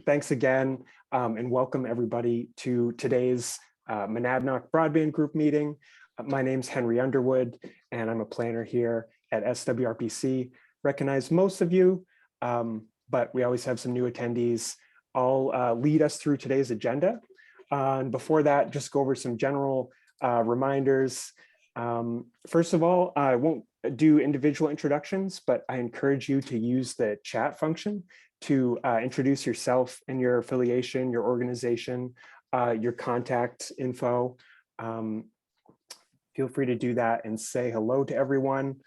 thanks again, and welcome everybody to today's Monadnock Broadband Group meeting. My name's Henry Underwood, and I'm a planner here at SWRPC. Recognize most of you, but we always have some new attendees. I'll lead us through today's agenda. And before that, just go over some general reminders. First of all, I won't do individual introductions, but I encourage you to use the chat function to introduce yourself and your affiliation, your organization, your contact info. Feel free to do that and say hello to everyone.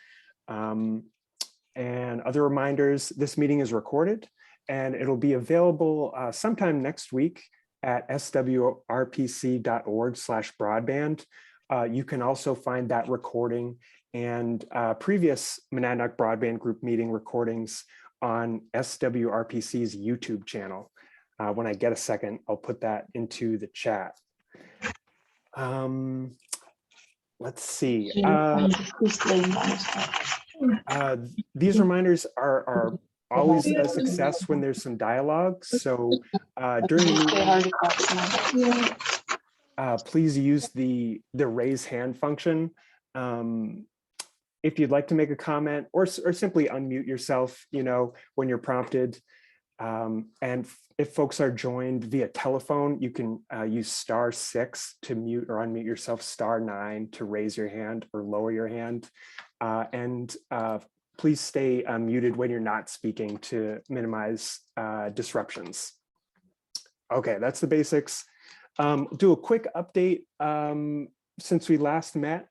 And other reminders, this meeting is recorded and it'll be available sometime next week at swrpc.org/broadband. You can also find that recording and previous Monadnock Broadband Group meeting recordings on SWRPC's YouTube channel. When I get a second, I'll put that into the chat. Let's see. These reminders are always a success when there's some dialogue. So during the please use the raise hand function. If you'd like to make a comment or simply unmute yourself, when you're prompted. And if folks are joined via telephone, you can use *6 to mute or unmute yourself, *9 to raise your hand or lower your hand. And please stay muted when you're not speaking to minimize disruptions. Okay, that's the basics. Do a quick update since we last met.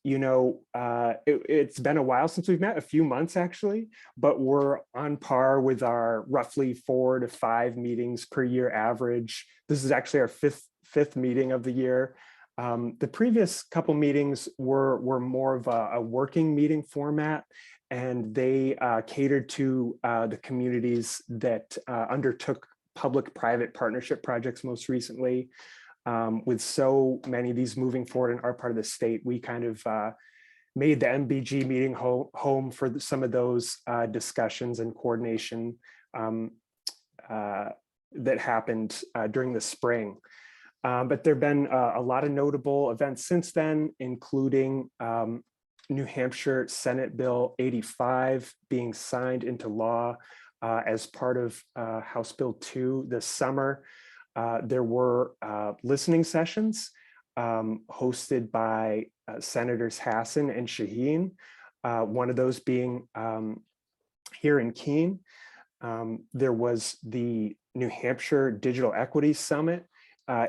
It's been a while since we've met, a few months actually, but we're on par with our roughly 4 to 5 meetings per year average. This is actually our fifth meeting of the year. The previous couple meetings were more of a working meeting format, and they catered to the communities that undertook public-private partnership projects most recently. With so many of these moving forward in our part of the state, we kind of made the MBG meeting home for some of those discussions and coordination that happened during the spring. But there have been a lot of notable events since then, including New Hampshire Senate Bill 85 being signed into law as part of House Bill 2 this summer. There were listening sessions hosted by Senators Hassan and Shaheen, one of those being here in Keene. There was the New Hampshire Digital Equities Summit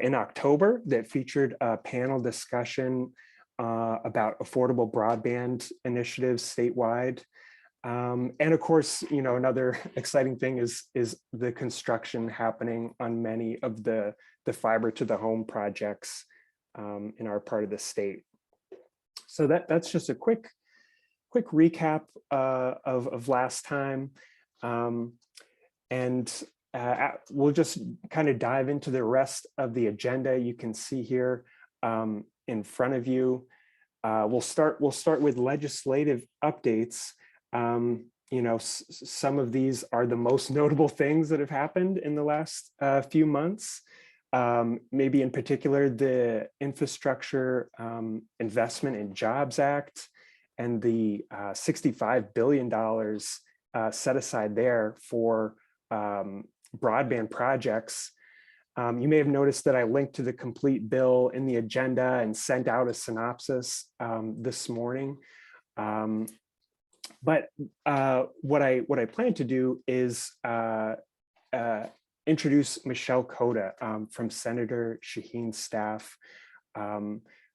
in October that featured a panel discussion about affordable broadband initiatives statewide. And of course, another exciting thing is the construction happening on many of the fiber to the home projects in our part of the state. So that's just a quick recap of last time. And we'll just kind of dive into the rest of the agenda. You can see here in front of you. We'll start with legislative updates. Some of these are the most notable things that have happened in the last few months. Maybe in particular, the Infrastructure Investment and Jobs Act and the $65 billion set aside there for broadband projects. You may have noticed that I linked to the complete bill in the agenda and sent out a synopsis this morning. But what I plan to do is introduce Michele Cota from Senator Shaheen's staff,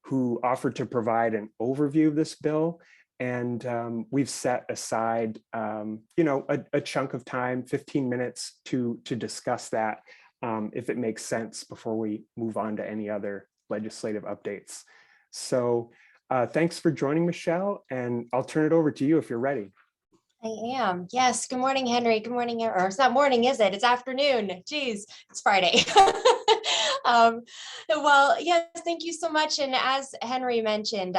who offered to provide an overview of this bill. And we've set aside, a chunk of time, 15 minutes to discuss that, if it makes sense before we move on to any other legislative updates. So thanks for joining, Michele, and I'll turn it over to you if you're ready. I am. Yes. Good morning, Henry. Good morning. Or it's not morning, is it? It's afternoon. Geez, it's Friday. Well, yes, thank you so much. And as Henry mentioned,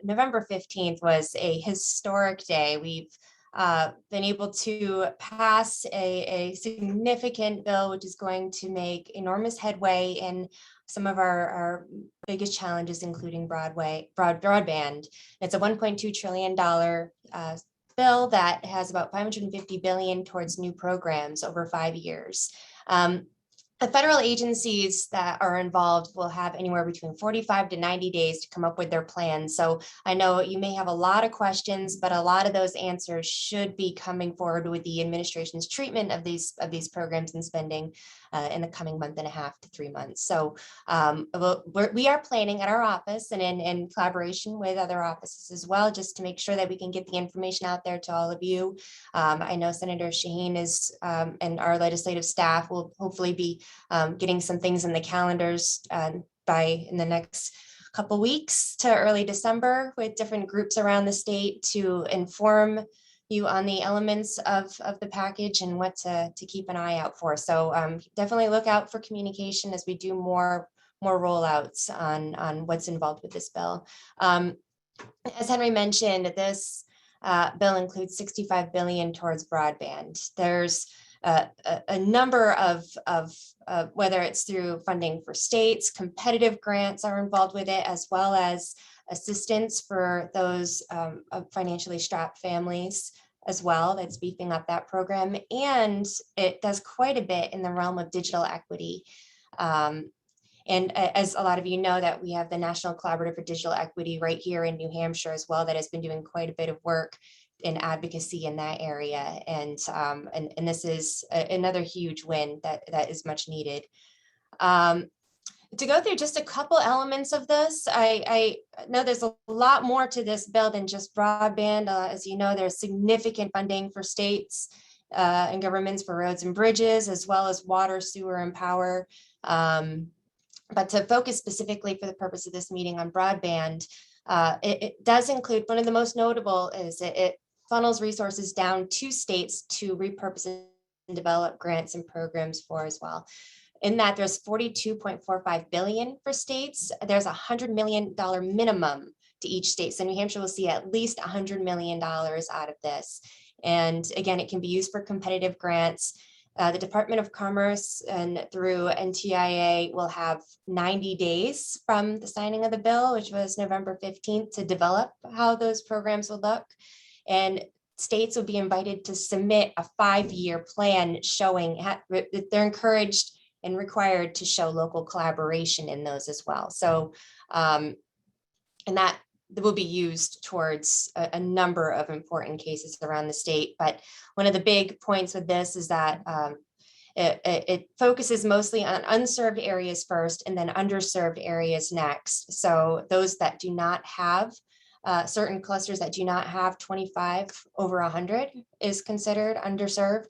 November 15th was a historic day. We've been able to pass a significant bill, which is going to make enormous headway in some of our biggest challenges, including broadband. It's a $1.2 trillion bill that has about $550 billion towards new programs over 5 years. The federal agencies that are involved will have anywhere between 45 to 90 days to come up with their plans. So I know you may have a lot of questions, but a lot of those answers should be coming forward with the administration's treatment of these programs and spending in the coming month and a half to 3 months. So we are planning at our office and in collaboration with other offices as well, just to make sure that we can get the information out there to all of you. I know Senator Shaheen is and our legislative staff will hopefully be getting some things in the calendars in the next couple weeks to early December with different groups around the state to inform you on the elements of the package and what to keep an eye out for. So definitely look out for communication as we do more rollouts on what's involved with this bill. As Henry mentioned, this bill includes $65 billion towards broadband. There's a number of whether it's through funding for states, competitive grants are involved with it, as well as assistance for those financially strapped families as well. That's beefing up that program. And it does quite a bit in the realm of digital equity. And as a lot of you know, that we have the National Collaborative for Digital Equity right here in New Hampshire as well, that has been doing quite a bit of work in advocacy in that area. And this is another huge win that is much needed. To go through just a couple elements of this, I know there's a lot more to this bill than just broadband. As you know, there's significant funding for states and governments for roads and bridges, as well as water, sewer, and power. But to focus specifically for the purpose of this meeting on broadband, it does include, one of the most notable is it funnels resources down to states to repurpose and develop grants and programs for as well. In that, there's $42.45 billion for states. There's $100 million minimum to each state. So New Hampshire will see at least $100 million out of this. And again, it can be used for competitive grants. The Department of Commerce and through NTIA will have 90 days from the signing of the bill, which was November 15th, to develop how those programs will look. And states will be invited to submit a 5-year plan showing that they're encouraged and required to show local collaboration in those as well. So, and that will be used towards a number of important cases around the state. But one of the big points with this is that it focuses mostly on unserved areas first and then underserved areas next. So those that do not have certain clusters that do not have 25 over 100 is considered underserved.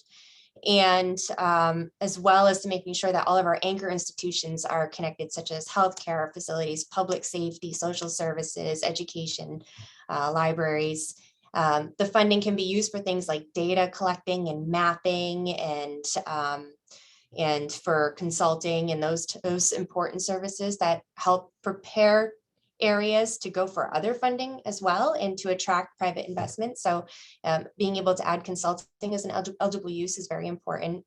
And as well as to making sure that all of our anchor institutions are connected, such as healthcare facilities, public safety, social services, education, libraries. The funding can be used for things like data collecting and mapping and for consulting and those important services that help prepare areas to go for other funding as well and to attract private investment. So being able to add consulting as an eligible use is very important.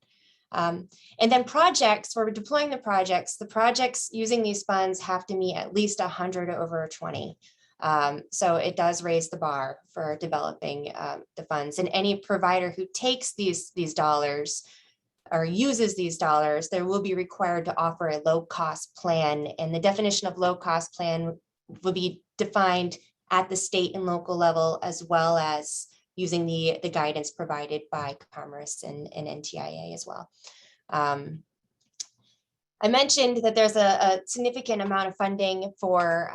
And then projects, where we're deploying the projects using these funds have to meet at least 100 over 20. So it does raise the bar for developing the funds. And any provider who takes these dollars or uses these dollars, there will be required to offer a low-cost plan. And the definition of low-cost plan will be defined at the state and local level, as well as using the guidance provided by Commerce and NTIA as well. I mentioned that there's a significant amount of funding for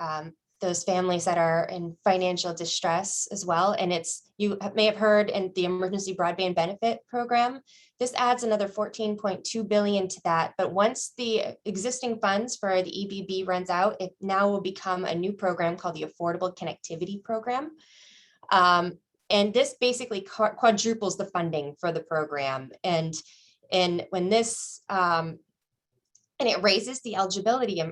those families that are in financial distress as well. And you may have heard in the Emergency Broadband Benefit Program, this adds another $14.2 billion to that. But once the existing funds for the EBB runs out, it now will become a new program called the Affordable Connectivity Program. And this basically quadruples the funding for the program. And when this, and it raises the eligibility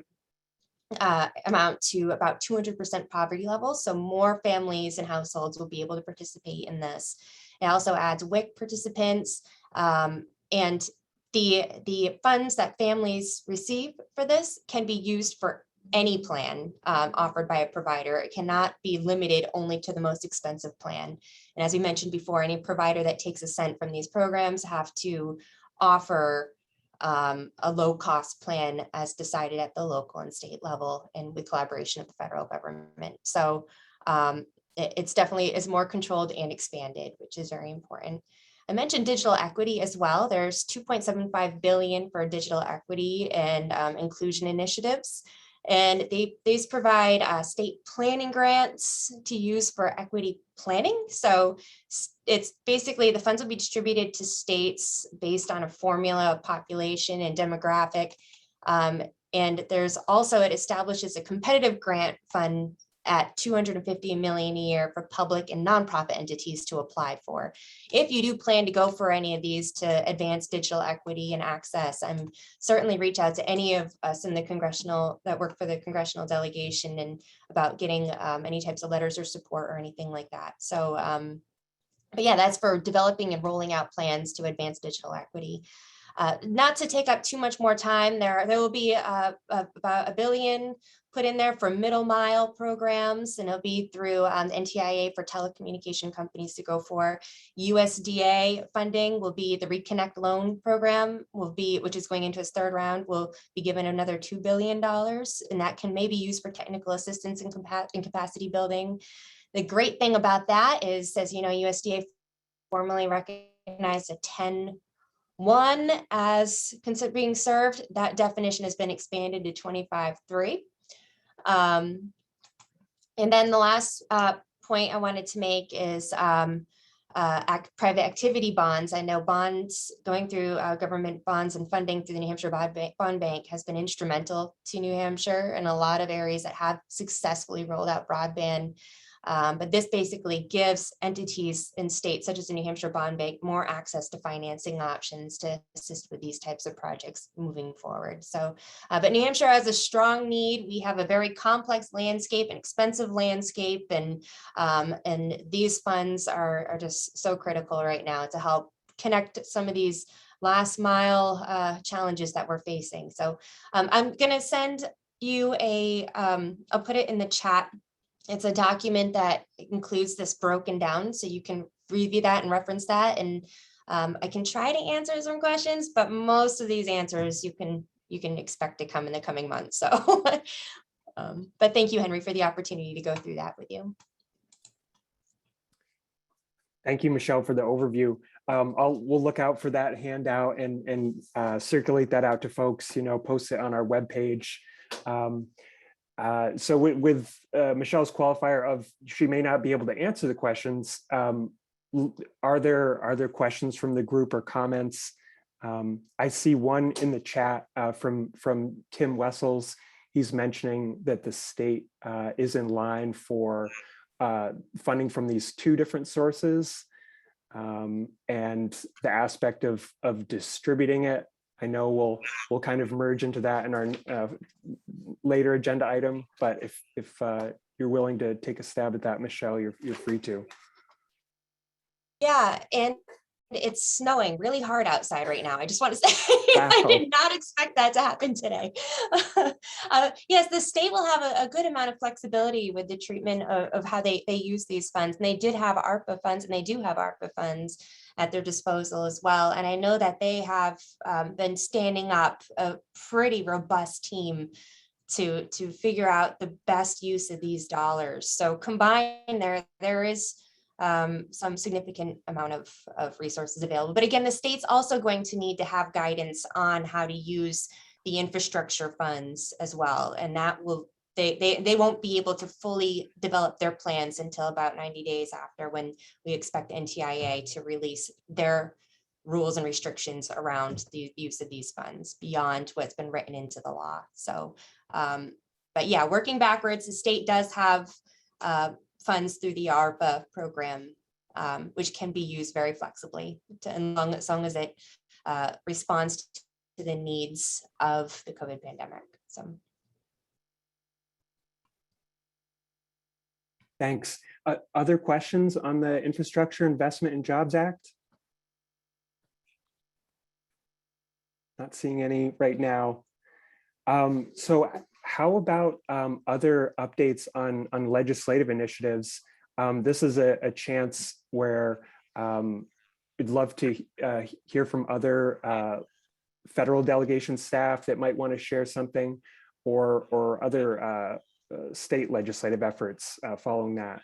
amount to about 200% poverty level. So more families and households will be able to participate in this. It also adds WIC participants, and the funds that families receive for this can be used for any plan offered by a provider. It cannot be limited only to the most expensive plan. And as we mentioned before, any provider that takes a cent from these programs have to offer a low-cost plan as decided at the local and state level and with collaboration of the federal government. So it's definitely is more controlled and expanded, which is very important. I mentioned digital equity as well. There's $2.75 billion for digital equity and inclusion initiatives. And these provide state planning grants to use for equity planning. So it's basically the funds will be distributed to states based on a formula of population and demographic. And there's also, it establishes a competitive grant fund at $250 million a year for public and nonprofit entities to apply for. If you do plan to go for any of these to advance digital equity and access, I'm certainly reach out to any of us in the congressional that work for the congressional delegation and about getting any types of letters or support or anything like that. So, but yeah, that's for developing and rolling out plans to advance digital equity. Not to take up too much more time, there will be about $1 billion put in there for middle mile programs, and it'll be through NTIA for telecommunication companies to go for. USDA funding will be the Reconnect loan program, which is going into its third round, will be given another $2 billion, and that can maybe used for technical assistance and capacity building. The great thing about that is, as you know, USDA formally recognized a 10-1 as being served. That definition has been expanded to 25-3. And then the last point I wanted to make is private activity bonds. I know bonds going through government bonds and funding through the New Hampshire Bond Bank has been instrumental to New Hampshire in a lot of areas that have successfully rolled out broadband. But this basically gives entities in states such as the New Hampshire Bond Bank more access to financing options to assist with these types of projects moving forward. So, but New Hampshire has a strong need. We have a very complex landscape, an expensive landscape, and these funds are just so critical right now to help connect some of these last mile challenges that we're facing. So I'm going to send you I'll put it in the chat. It's a document that includes this broken down, so you can review that and reference that. And I can try to answer some questions, but most of these answers you can expect to come in the coming months. So, but thank you, Henry, for the opportunity to go through that with you. Thank you, Michele, for the overview. We'll look out for that handout and circulate that out to folks. Post it on our webpage. So with Michele's qualifier of she may not be able to answer the questions, are there questions from the group or comments? I see one in the chat from Tim Wessels. He's mentioning that the state is in line for funding from these two different sources, and the aspect of distributing it. I know we'll kind of merge into that in our later agenda item, but if you're willing to take a stab at that, Michele, you're free to. Yeah, and it's snowing really hard outside right now. I just want to say, wow. I did not expect that to happen today. Yes, the state will have a good amount of flexibility with the treatment of how they use these funds. And they did have ARPA funds, and they do have ARPA funds at their disposal as well. And I know that they have been standing up a pretty robust team to figure out the best use of these dollars. So combined, there is some significant amount of resources available. But again, the state's also going to need to have guidance on how to use the infrastructure funds as well. And that will, they won't be able to fully develop their plans until about 90 days after, when we expect NTIA to release their rules and restrictions around the use of these funds beyond what's been written into the law. So, but yeah, working backwards, the state does have funds through the ARPA program, which can be used very flexibly as long as it responds to the needs of the COVID pandemic. So. Thanks. Other questions on the Infrastructure Investment and Jobs Act? Not seeing any right now. So how about other updates on legislative initiatives? This is a chance where we'd love to hear from other federal delegation staff that might want to share something, or other state legislative efforts following that.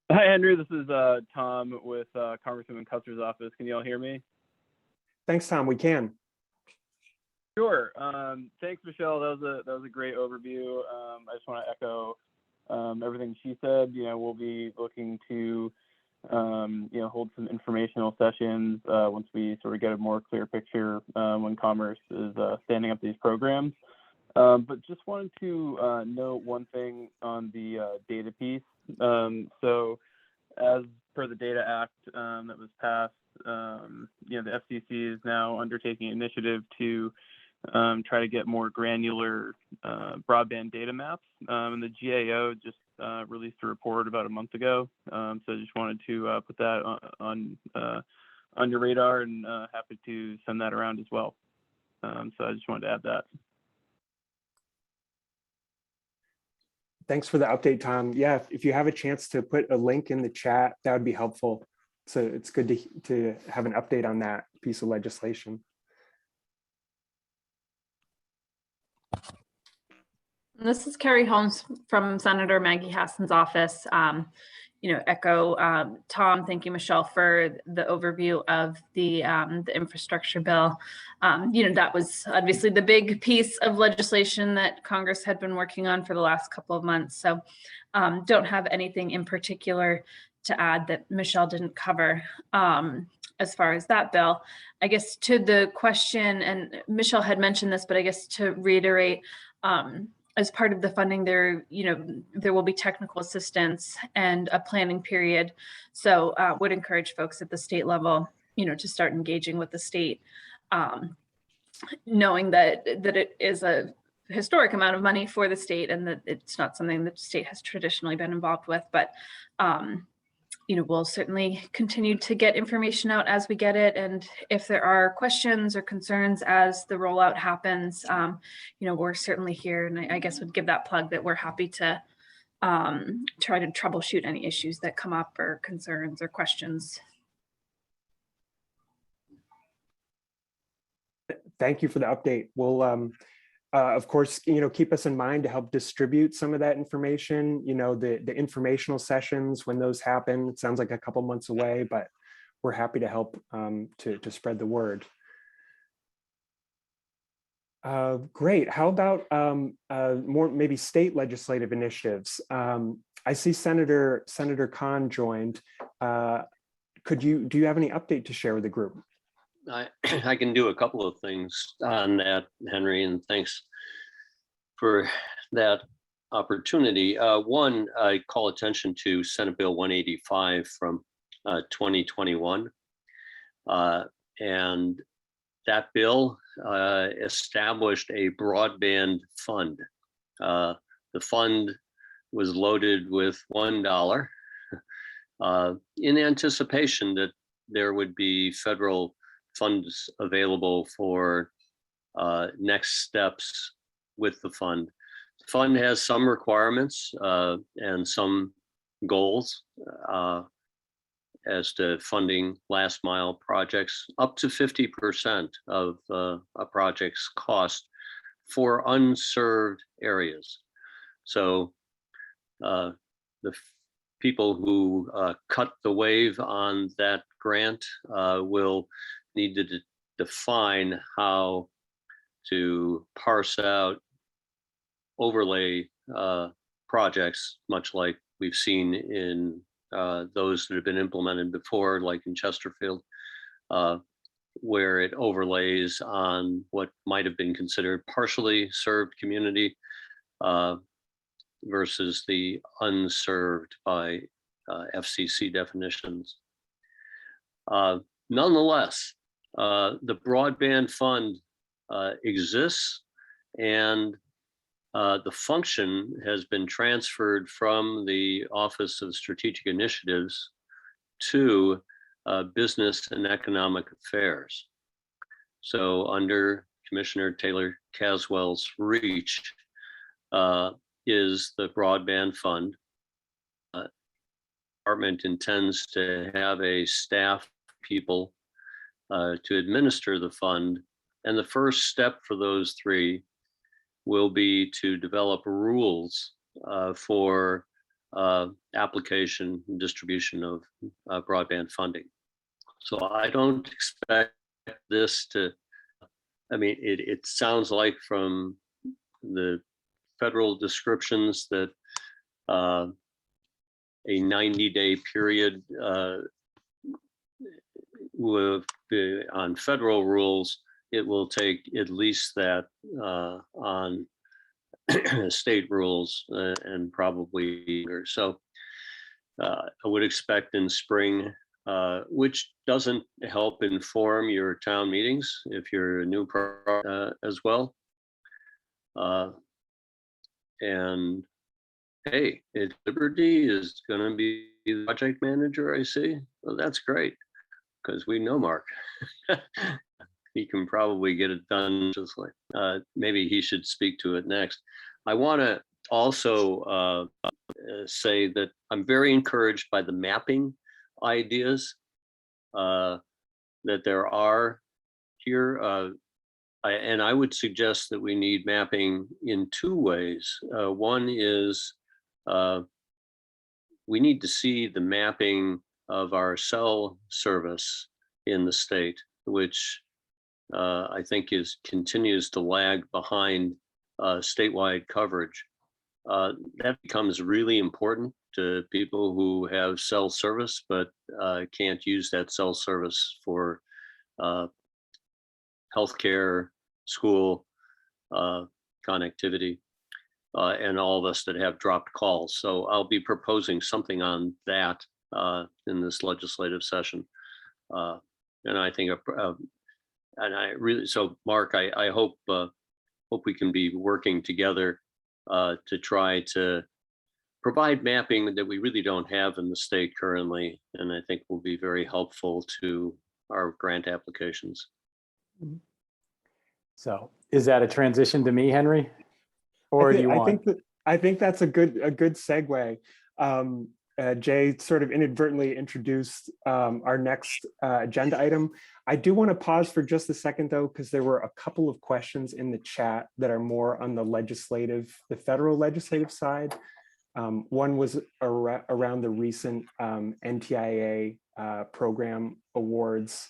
Hi, Henry. This is Tom with Congressman Custer's office. Can you all hear me? Thanks, Tom. We can. Sure. Thanks, Michelle. That was a great overview. I just want to echo everything she said. We'll be looking to hold some informational sessions once we sort of get a more clear picture when Commerce is standing up these programs. But just wanted to note one thing on the data piece. So as per the Data Act that was passed, the FCC is now undertaking an initiative to try to get more granular broadband data maps. And the GAO just released a report about a month ago. So I just wanted to put that on your radar, and happy to send that around as well. So I just wanted to add that. Thanks for the update, Tom. Yeah, if you have a chance to put a link in the chat, that would be helpful. So it's good to have an update on that piece of legislation. This is Carrie Holmes from Senator Maggie Hassan's office. Echo Tom, thank you, Michelle, for the overview of the infrastructure bill. That was obviously the big piece of legislation that Congress had been working on for the last couple of months. So don't have anything in particular to add that Michelle didn't cover as far as that bill. I guess to the question, and Michelle had mentioned this, but I guess to reiterate, as part of the funding, there will be technical assistance and a planning period. So would encourage folks at the state level, to start engaging with the state, knowing that it is a historic amount of money for the state, and that it's not something that the state has traditionally been involved with. But we'll certainly continue to get information out as we get it. And if there are questions or concerns as the rollout happens, we're certainly here. And I guess would give that plug that we're happy to try to troubleshoot any issues that come up, or concerns or questions. Thank you for the update. We'll, of course, keep us in mind to help distribute some of that information. The informational sessions, when those happen, it sounds like a couple months away, but we're happy to help to spread the word. Great. How about more maybe state legislative initiatives? I see Senator Khan joined. Do you have any update to share with the group? I can do a couple of things on that, Henry, and thanks for that opportunity. One, I call attention to Senate Bill 185 from 2021. And that bill established a broadband fund. The fund was loaded with $1 in anticipation that there would be federal funds available for next steps with the fund. The fund has some requirements and some goals as to funding last mile projects, up to 50% of a project's cost for unserved areas. So the people who cut the wave on that grant will need to define how to parse out overlay projects, much like we've seen in those that have been implemented before, like in Chesterfield, where it overlays on what might have been considered partially served community versus the unserved by FCC definitions. Nonetheless, the broadband fund exists, and the function has been transferred from the Office of Strategic Initiatives to Business and Economic Affairs. So under Commissioner Taylor Caswell's reach is the broadband fund. Department intends to have a staff people to administer the fund. And the first step for those three will be to develop rules for application and distribution of broadband funding. So I don't expect this to, I mean, it sounds like from the federal descriptions that a 90-day period will be on federal rules. It will take at least that on state rules and probably longer. So I would expect in spring, which doesn't help inform your town meetings if you're a new as well. And hey, Liberty is going to be the project manager, I see. Well, that's great because we know Mark. He can probably get it done just like, maybe he should speak to it next. I want to also say that I'm very encouraged by the mapping ideas that there are here. And I would suggest that we need mapping in two ways. One is we need to see the mapping of our cell service in the state, which I think continues to lag behind statewide coverage. That becomes really important to people who have cell service, but can't use that cell service for healthcare, school, connectivity, and all of us that have dropped calls. So I'll be proposing something on that in this legislative session. And I think, and I really, so Mark, I hope we can be working together to try to provide mapping that we really don't have in the state currently, and I think will be very helpful to our grant applications. So is that a transition to me, Henry? Or do you want? I think that's a good segue. Jay sort of inadvertently introduced our next agenda item. I do want to pause for just a second though, because there were a couple of questions in the chat that are more on the federal legislative side. One was around the recent NTIA program awards.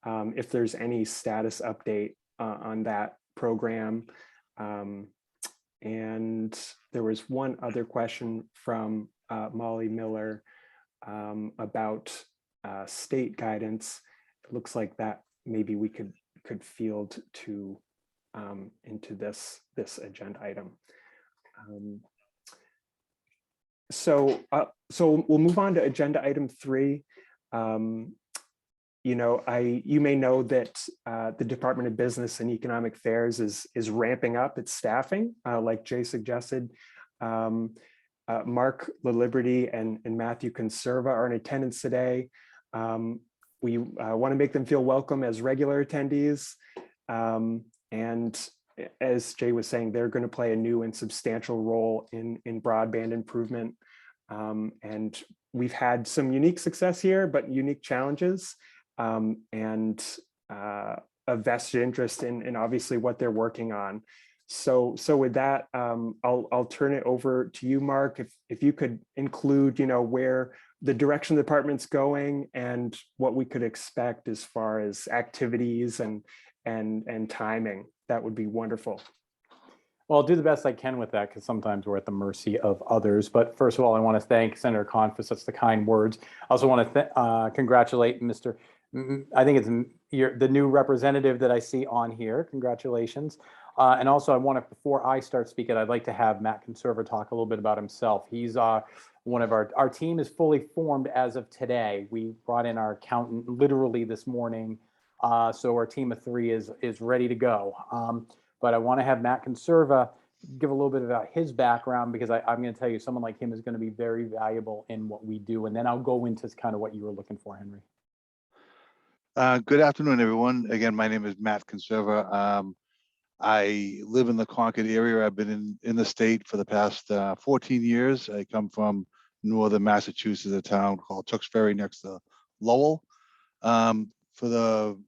If there's any status update on that program. And there was one other question from Molly Miller about state guidance. It looks like that maybe we could field to into this agenda item. So we'll move on to agenda item 3. You know, you may know that the Department of Business and Economic Affairs is ramping up its staffing, like Jay suggested. Mark Laliberte and Matthew Conserva are in attendance today. We want to make them feel welcome as regular attendees. And as Jay was saying, they're going to play a new and substantial role in broadband improvement. And we've had some unique success here, but unique challenges. And a vested interest in obviously what they're working on. So with that, I'll turn it over to you, Mark, if you could include, you know, where the direction the department's going and what we could expect as far as activities and timing, that would be wonderful. Well, I'll do the best I can with that because sometimes we're at the mercy of others. But first of all, I want to thank Senator Khan for such the kind words. I also want to congratulate Mr. I think it's the new representative that I see on here. Congratulations. And also I want to, before I start speaking, I'd like to have Matt Conserva talk a little bit about himself. He's one of our team is fully formed as of today. We brought in our accountant literally this morning. So our team of 3 is ready to go. But I want to have Matt Conserva give a little bit about his background, because I'm going to tell you someone like him is going to be very valuable in what we do. And then I'll go into kind of what you were looking for, Henry. Good afternoon, everyone. Again, my name is Matt Conserva. I live in the Concord area. I've been in the state for the past 14 years. I come from northern Massachusetts, a town called Tewksbury next to Lowell. For the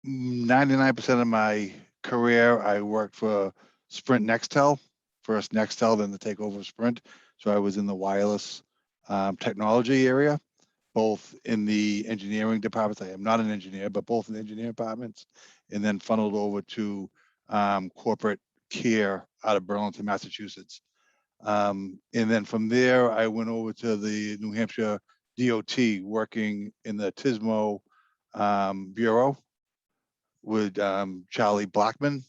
99% of my career, I worked for Sprint Nextel, first Nextel, then the takeover of Sprint. So I was in the wireless technology area, both in the engineering departments. I am not an engineer, but both in the engineering departments, and then funneled over to corporate care out of Burlington, Massachusetts. And then from there, I went over to the New Hampshire DOT, working in the TSMO Bureau with Charlie Blackman,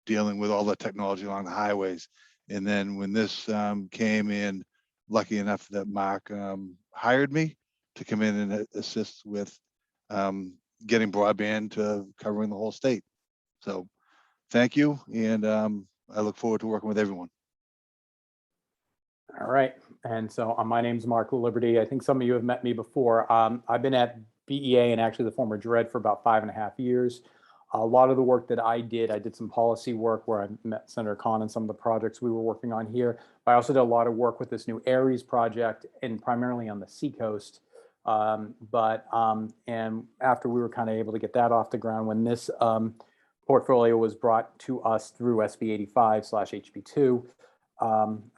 dealing with all the technology along the highways. And then when this came in, lucky enough that Mark hired me to come in and assist with getting broadband to covering the whole state. So thank you. And I look forward to working with everyone. All right. And so my name's Mark Laliberte. I think some of you have met me before. I've been at BEA and actually the former DRED for about 5.5 years. A lot of the work that I did some policy work where I met Senator Khan and some of the projects we were working on here. I also did a lot of work with this new Aries project, and primarily on the Seacoast. And after we were kind of able to get that off the ground, when this portfolio was brought to us through SB 85/HB2,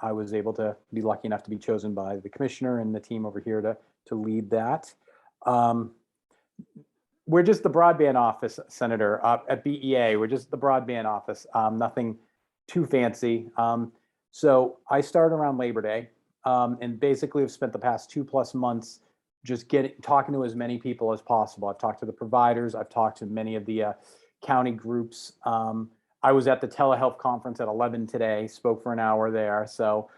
I was able to be lucky enough to be chosen by the commissioner and the team over here to lead that. We're just the broadband office, Senator, at BEA. We're just the broadband office, nothing too fancy. So I started around Labor Day, and basically have spent the past 2+ months just talking to as many people as possible. I've talked to the providers. I've talked to many of the county groups. I was at the telehealth conference at 11 today, spoke for an hour there. So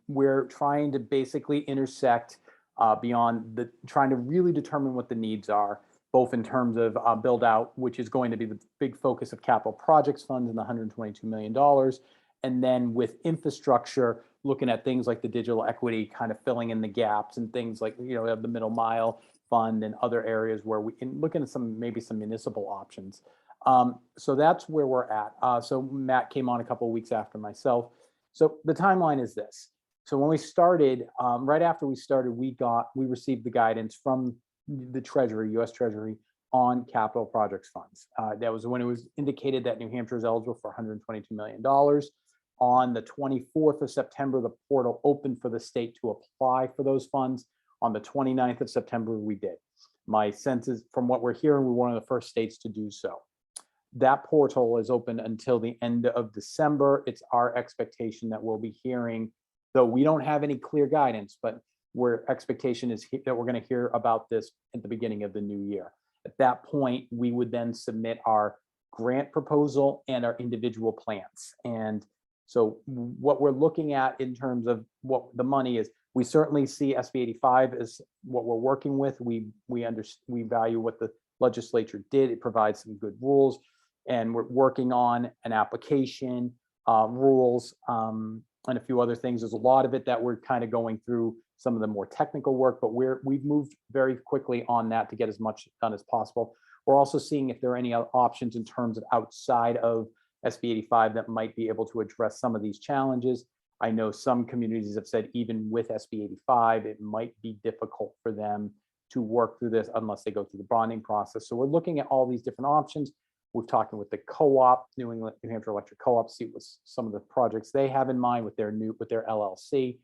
we're trying to basically intersect beyond trying to really determine what the needs are, both in terms of build out, which is going to be the big focus of capital projects funds and the $122 million. And then with infrastructure, looking at things like the digital equity, kind of filling in the gaps, and things like, the middle mile fund and other areas where we can look into maybe some municipal options. So that's where we're at. So Matt came on a couple of weeks after myself. So the timeline is this. So when we started, right after we started, we received the guidance from the Treasury, U.S. Treasury, on capital projects funds. That was when it was indicated that New Hampshire is eligible for $122 million. On the 24th of September, the portal opened for the state to apply for those funds. On the 29th of September, we did. My sense is, from what we're hearing, we're one of the first states to do so. That portal is open until the end of December. It's our expectation that we'll be hearing, though we don't have any clear guidance, but expectation is that we're going to hear about this at the beginning of the new year. At that point, we would then submit our grant proposal and our individual plans. And so what we're looking at in terms of what the money is, we certainly see SB 85 as what we're working with. We value what the legislature did. It provides some good rules, and we're working on an application, rules, and a few other things. There's a lot of it that we're kind of going through some of the more technical work, but we've moved very quickly on that to get as much done as possible. We're also seeing if there are any options in terms of outside of SB 85 that might be able to address some of these challenges. I know some communities have said even with SB 85, it might be difficult for them to work through this unless they go through the bonding process. So we're looking at all these different options. We've talked with the co-op, New Hampshire Electric Co-op, see what some of the projects they have in mind with their LLC.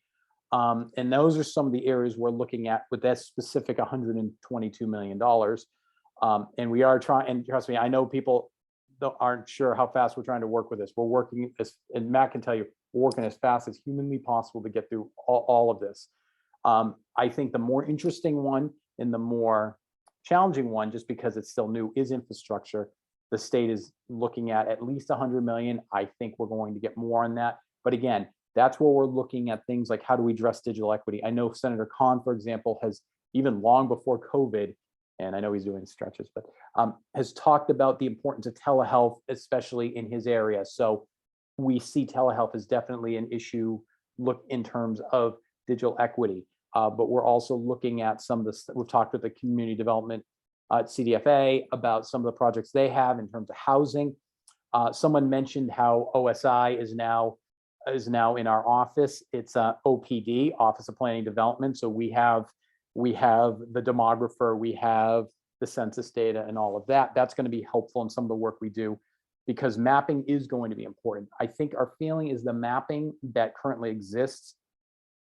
And those are some of the areas we're looking at with that specific $122 million. And we are trying, and trust me, I know people aren't sure how fast we're trying to work with this. We're working, and Matt can tell you, we're working as fast as humanly possible to get through all of this. I think the more interesting one and the more challenging one, just because it's still new, is infrastructure. The state is looking at least 100 million. I think we're going to get more on that. But again, that's where we're looking at things like how do we address digital equity. I know Senator Khan, for example, has even long before COVID, and I know he's doing stretches, but has talked about the importance of telehealth, especially in his area. So we see telehealth as definitely an issue, look in terms of digital equity. But we're also looking at some of this. We've talked with the community development at CDFA about some of the projects they have in terms of housing. Someone mentioned how OSI is now in our office. It's OPD, Office of Planning Development. So we have the demographer, we have the census data and all of that. That's going to be helpful in some of the work we do, because mapping is going to be important. I think our feeling is the mapping that currently exists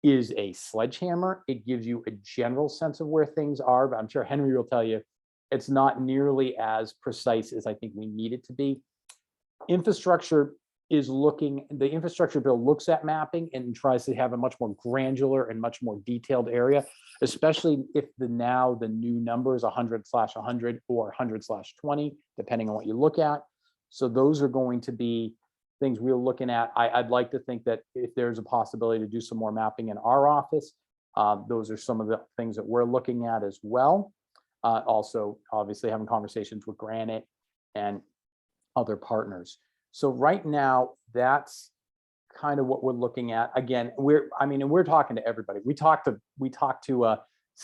is a sledgehammer. It gives you a general sense of where things are, but I'm sure Henry will tell you it's not nearly as precise as I think we need it to be. Infrastructure is the infrastructure bill looks at mapping and tries to have a much more granular and much more detailed area, especially if the new number is 100/100 or 100/20, depending on what you look at. So those are going to be things we're looking at. I'd like to think that if there's a possibility to do some more mapping in our office, those are some of the things that we're looking at as well. Also, obviously having conversations with Granite and other partners. So right now, that's kind of what we're looking at. Again, we're talking to everybody. We talked to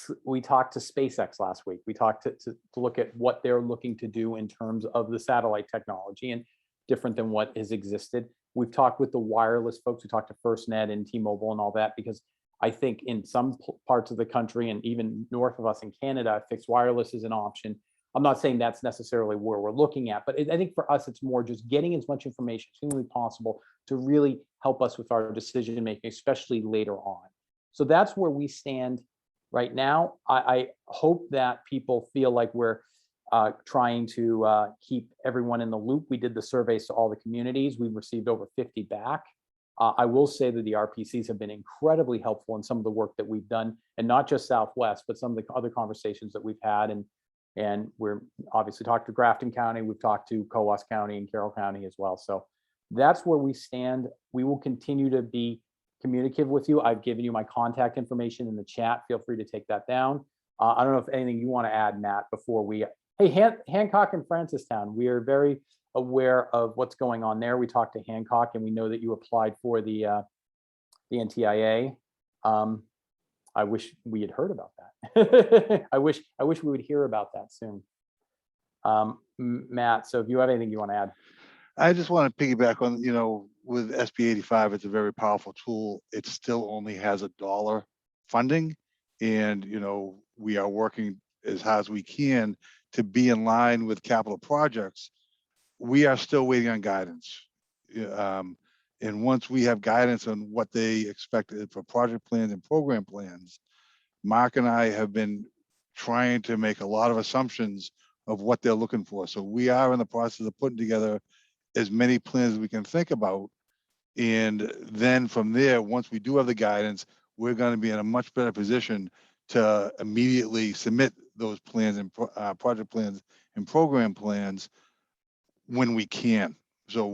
SpaceX last week. We talked to look at what they're looking to do in terms of the satellite technology and different than what has existed. We've talked with the wireless folks. We talked to FirstNet and T-Mobile and all that, because I think in some parts of the country and even north of us in Canada, fixed wireless is an option. I'm not saying that's necessarily where we're looking at, but I think for us, it's more just getting as much information as humanly possible to really help us with our decision making, especially later on. So that's where we stand right now. I hope that people feel like we're trying to keep everyone in the loop. We did the surveys to all the communities. We've received over 50 back. I will say that the RPCs have been incredibly helpful in some of the work that we've done, and not just Southwest, but some of the other conversations that we've had. And we're obviously talked to Grafton County, we've talked to Coos County and Carroll County as well. So that's where we stand. We will continue to be communicative with you. I've given you my contact information in the chat. Feel free to take that down. I don't know if anything you want to add, Matt, before we, hey, Hancock and Francistown, we are very aware of what's going on there. We talked to Hancock and we know that you applied for the NTIA. I wish we had heard about that. I wish we would hear about that soon. Matt, so if you have anything you want to add. I just want to piggyback on, with SB 85, it's a very powerful tool. It still only has $1 funding. And, we are working as hard as we can to be in line with capital projects. We are still waiting on guidance. And once we have guidance on what they expect for project plans and program plans, Mark and I have been trying to make a lot of assumptions of what they're looking for. So we are in the process of putting together as many plans as we can think about. And then from there, once we do have the guidance, we're going to be in a much better position to immediately submit those plans and project plans and program plans when we can. So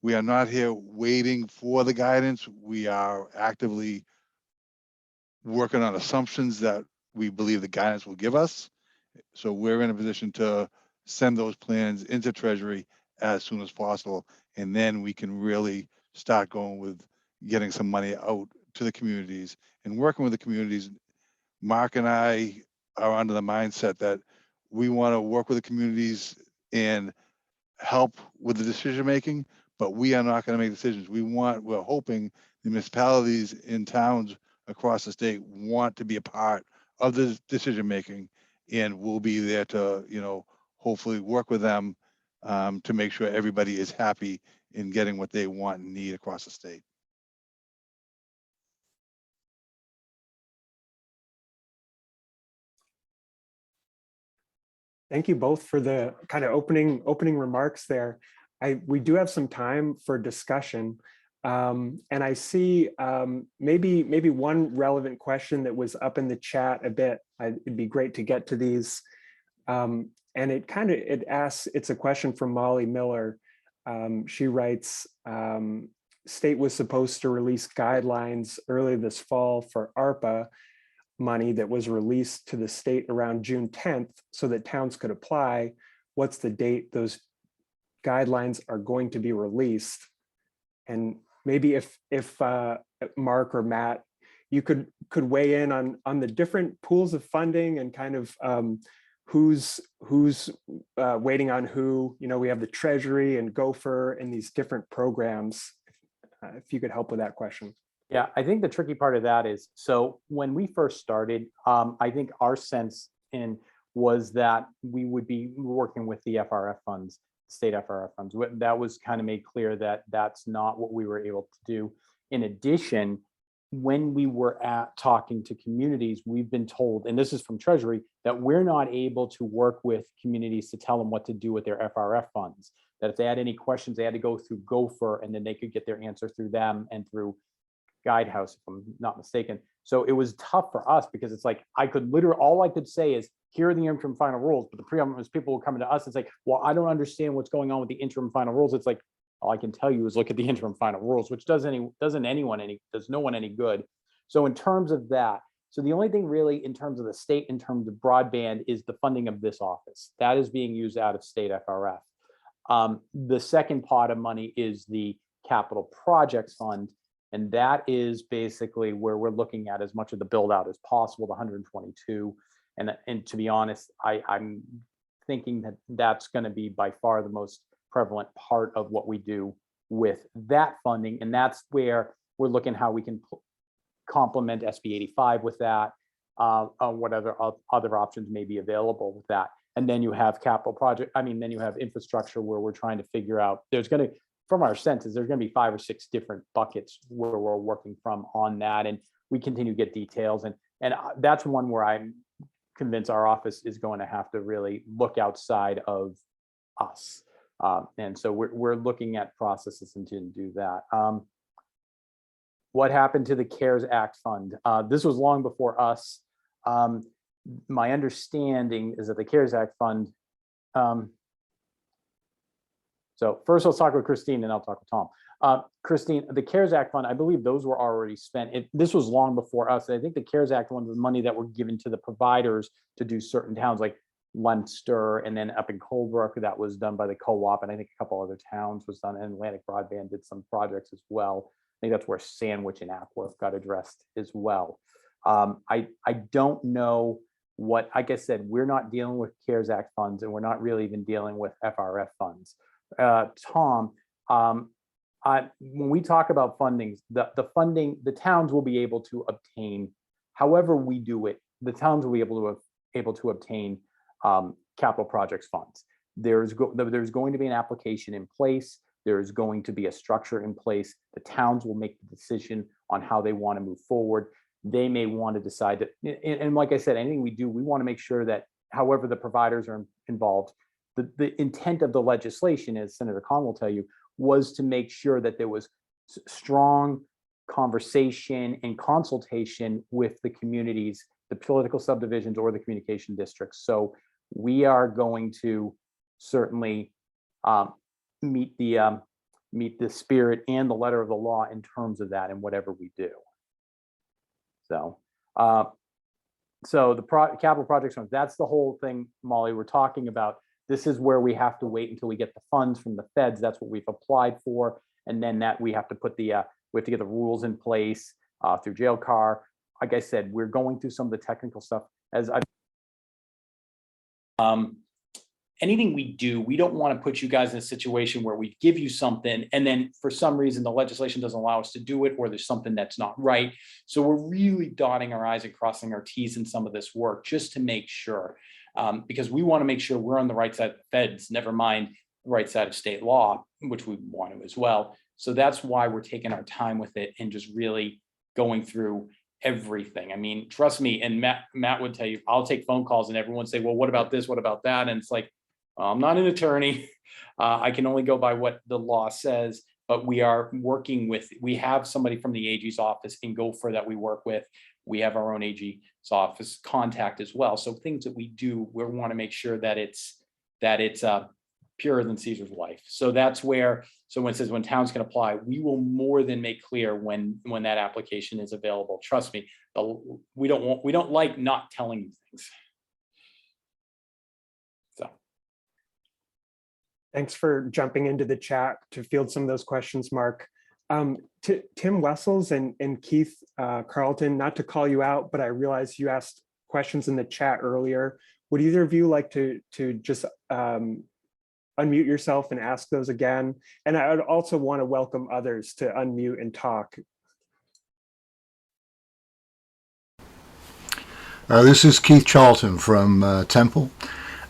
we are not here waiting for the guidance. We are actively working on assumptions that we believe the guidance will give us. So we're in a position to send those plans into Treasury as soon as possible. And then we can really start going with getting some money out to the communities and working with the communities. Mark and I are under the mindset that we want to work with the communities and help with the decision making, but we are not going to make decisions. We're hoping the municipalities in towns across the state want to be a part of the decision making, and we'll be there to, hopefully work with them to make sure everybody is happy in getting what they want and need across the state. Thank you both for the kind of opening remarks there. We do have some time for discussion. And I see maybe one relevant question that was up in the chat a bit. It'd be great to get to these. And it's a question from Molly Miller. She writes, state was supposed to release guidelines early this fall for ARPA money that was released to the state around June 10th so that towns could apply. What's the date those guidelines are going to be released? And maybe if Mark or Matt, you could weigh in on the different pools of funding and kind of who's waiting on who. You know, we have the Treasury and Gopher and these different programs. If you could help with that question. Yeah, I think the tricky part of that is, so when we first started, I think our sense was that we would be working with the FRF funds, state FRF funds. That was kind of made clear that that's not what we were able to do. In addition, when we were talking to communities, we've been told, and this is from Treasury, that we're not able to work with communities to tell them what to do with their FRF funds. That if they had any questions, they had to go through Gopher, and then they could get their answer through them and through Guidehouse, if I'm not mistaken. So it was tough for us because it's like, I could literally, all I could say is, here are the interim final rules, but the problem is people will come to us, it's like, well, I don't understand what's going on with the interim final rules. It's like, all I can tell you is look at the interim final rules, which does no one any good. So in terms of that, so the only thing really in terms of the state, in terms of broadband, is the funding of this office. That is being used out of state FRF. The second pot of money is the capital projects fund. And that is basically where we're looking at as much of the build out as possible, the 122. And to be honest, I'm thinking that that's going to be by far the most prevalent part of what we do with that funding. And that's where we're looking how we can complement SB 85 with that, what other options may be available with that. And then you have capital project, then you have infrastructure where we're trying to figure out, from our senses, there's going to be 5 or 6 different buckets where we're working from on that. And we continue to get details. And that's one where I'm convinced our office is going to have to really look outside of us. And so we're looking at processes and to do that. What happened to the CARES Act fund? This was long before us. My understanding is that the CARES Act fund, so first let's talk with Christine and I'll talk with Tom. Christine, the CARES Act fund, I believe those were already spent. This was long before us. I think the CARES Act one was money that were given to the providers to do certain towns like Leinster, and then up in Colebrook, that was done by the co-op, and I think a couple other towns was done, and Atlantic Broadband did some projects as well. I think that's where Sandwich and Ackworth got addressed as well. I don't know what, like I said, we're not dealing with CARES Act funds, and we're not really even dealing with FRF funds. Tom, when we talk about fundings, the funding, the towns will be able to obtain, however we do it, the towns will be able to obtain capital projects funds. There's going to be an application in place. There's going to be a structure in place. The towns will make the decision on how they want to move forward. They may want to decide that, and like I said, anything we do, we want to make sure that however the providers are involved, the intent of the legislation, as Senator Khan will tell you, was to make sure that there was strong conversation and consultation with the communities, the political subdivisions or the communication districts. So we are going to certainly meet the spirit and the letter of the law in terms of that in whatever we do. So the capital projects funds, that's the whole thing, Molly, we're talking about. This is where we have to wait until we get the funds from the feds. That's what we've applied for. And then that we have to put we have to get the rules in place through jail car. Like I said, we're going through some of the technical stuff. As anything we do, we don't want to put you guys in a situation where we give you something and then for some reason the legislation doesn't allow us to do it, or there's something that's not right. So we're really dotting our I's and crossing our T's in some of this work just to make sure, because we want to make sure we're on the right side of the feds, never mind the right side of state law, which we want to as well. So that's why we're taking our time with it and just really going through everything. I mean, trust me, and Matt would tell you, I'll take phone calls and everyone say, well, what about this? What about that? And it's like, I'm not an attorney. I can only go by what the law says, but we are working with, we have somebody from the AG's office in Gopher that we work with. We have our own AG's office contact as well. So things that we do, we want to make sure that it's purer than Caesar's life. So that's where, so when it says when towns can apply, we will more than make clear when that application is available. Trust me, we don't like not telling you things. So. Thanks for jumping into the chat to field some of those questions, Mark. Tim Wessels and Keith Carlton, not to call you out, but I realized you asked questions in the chat earlier. Would either of you like to just unmute yourself and ask those again? And I would also want to welcome others to unmute and talk. This is Keith Charlton from Temple.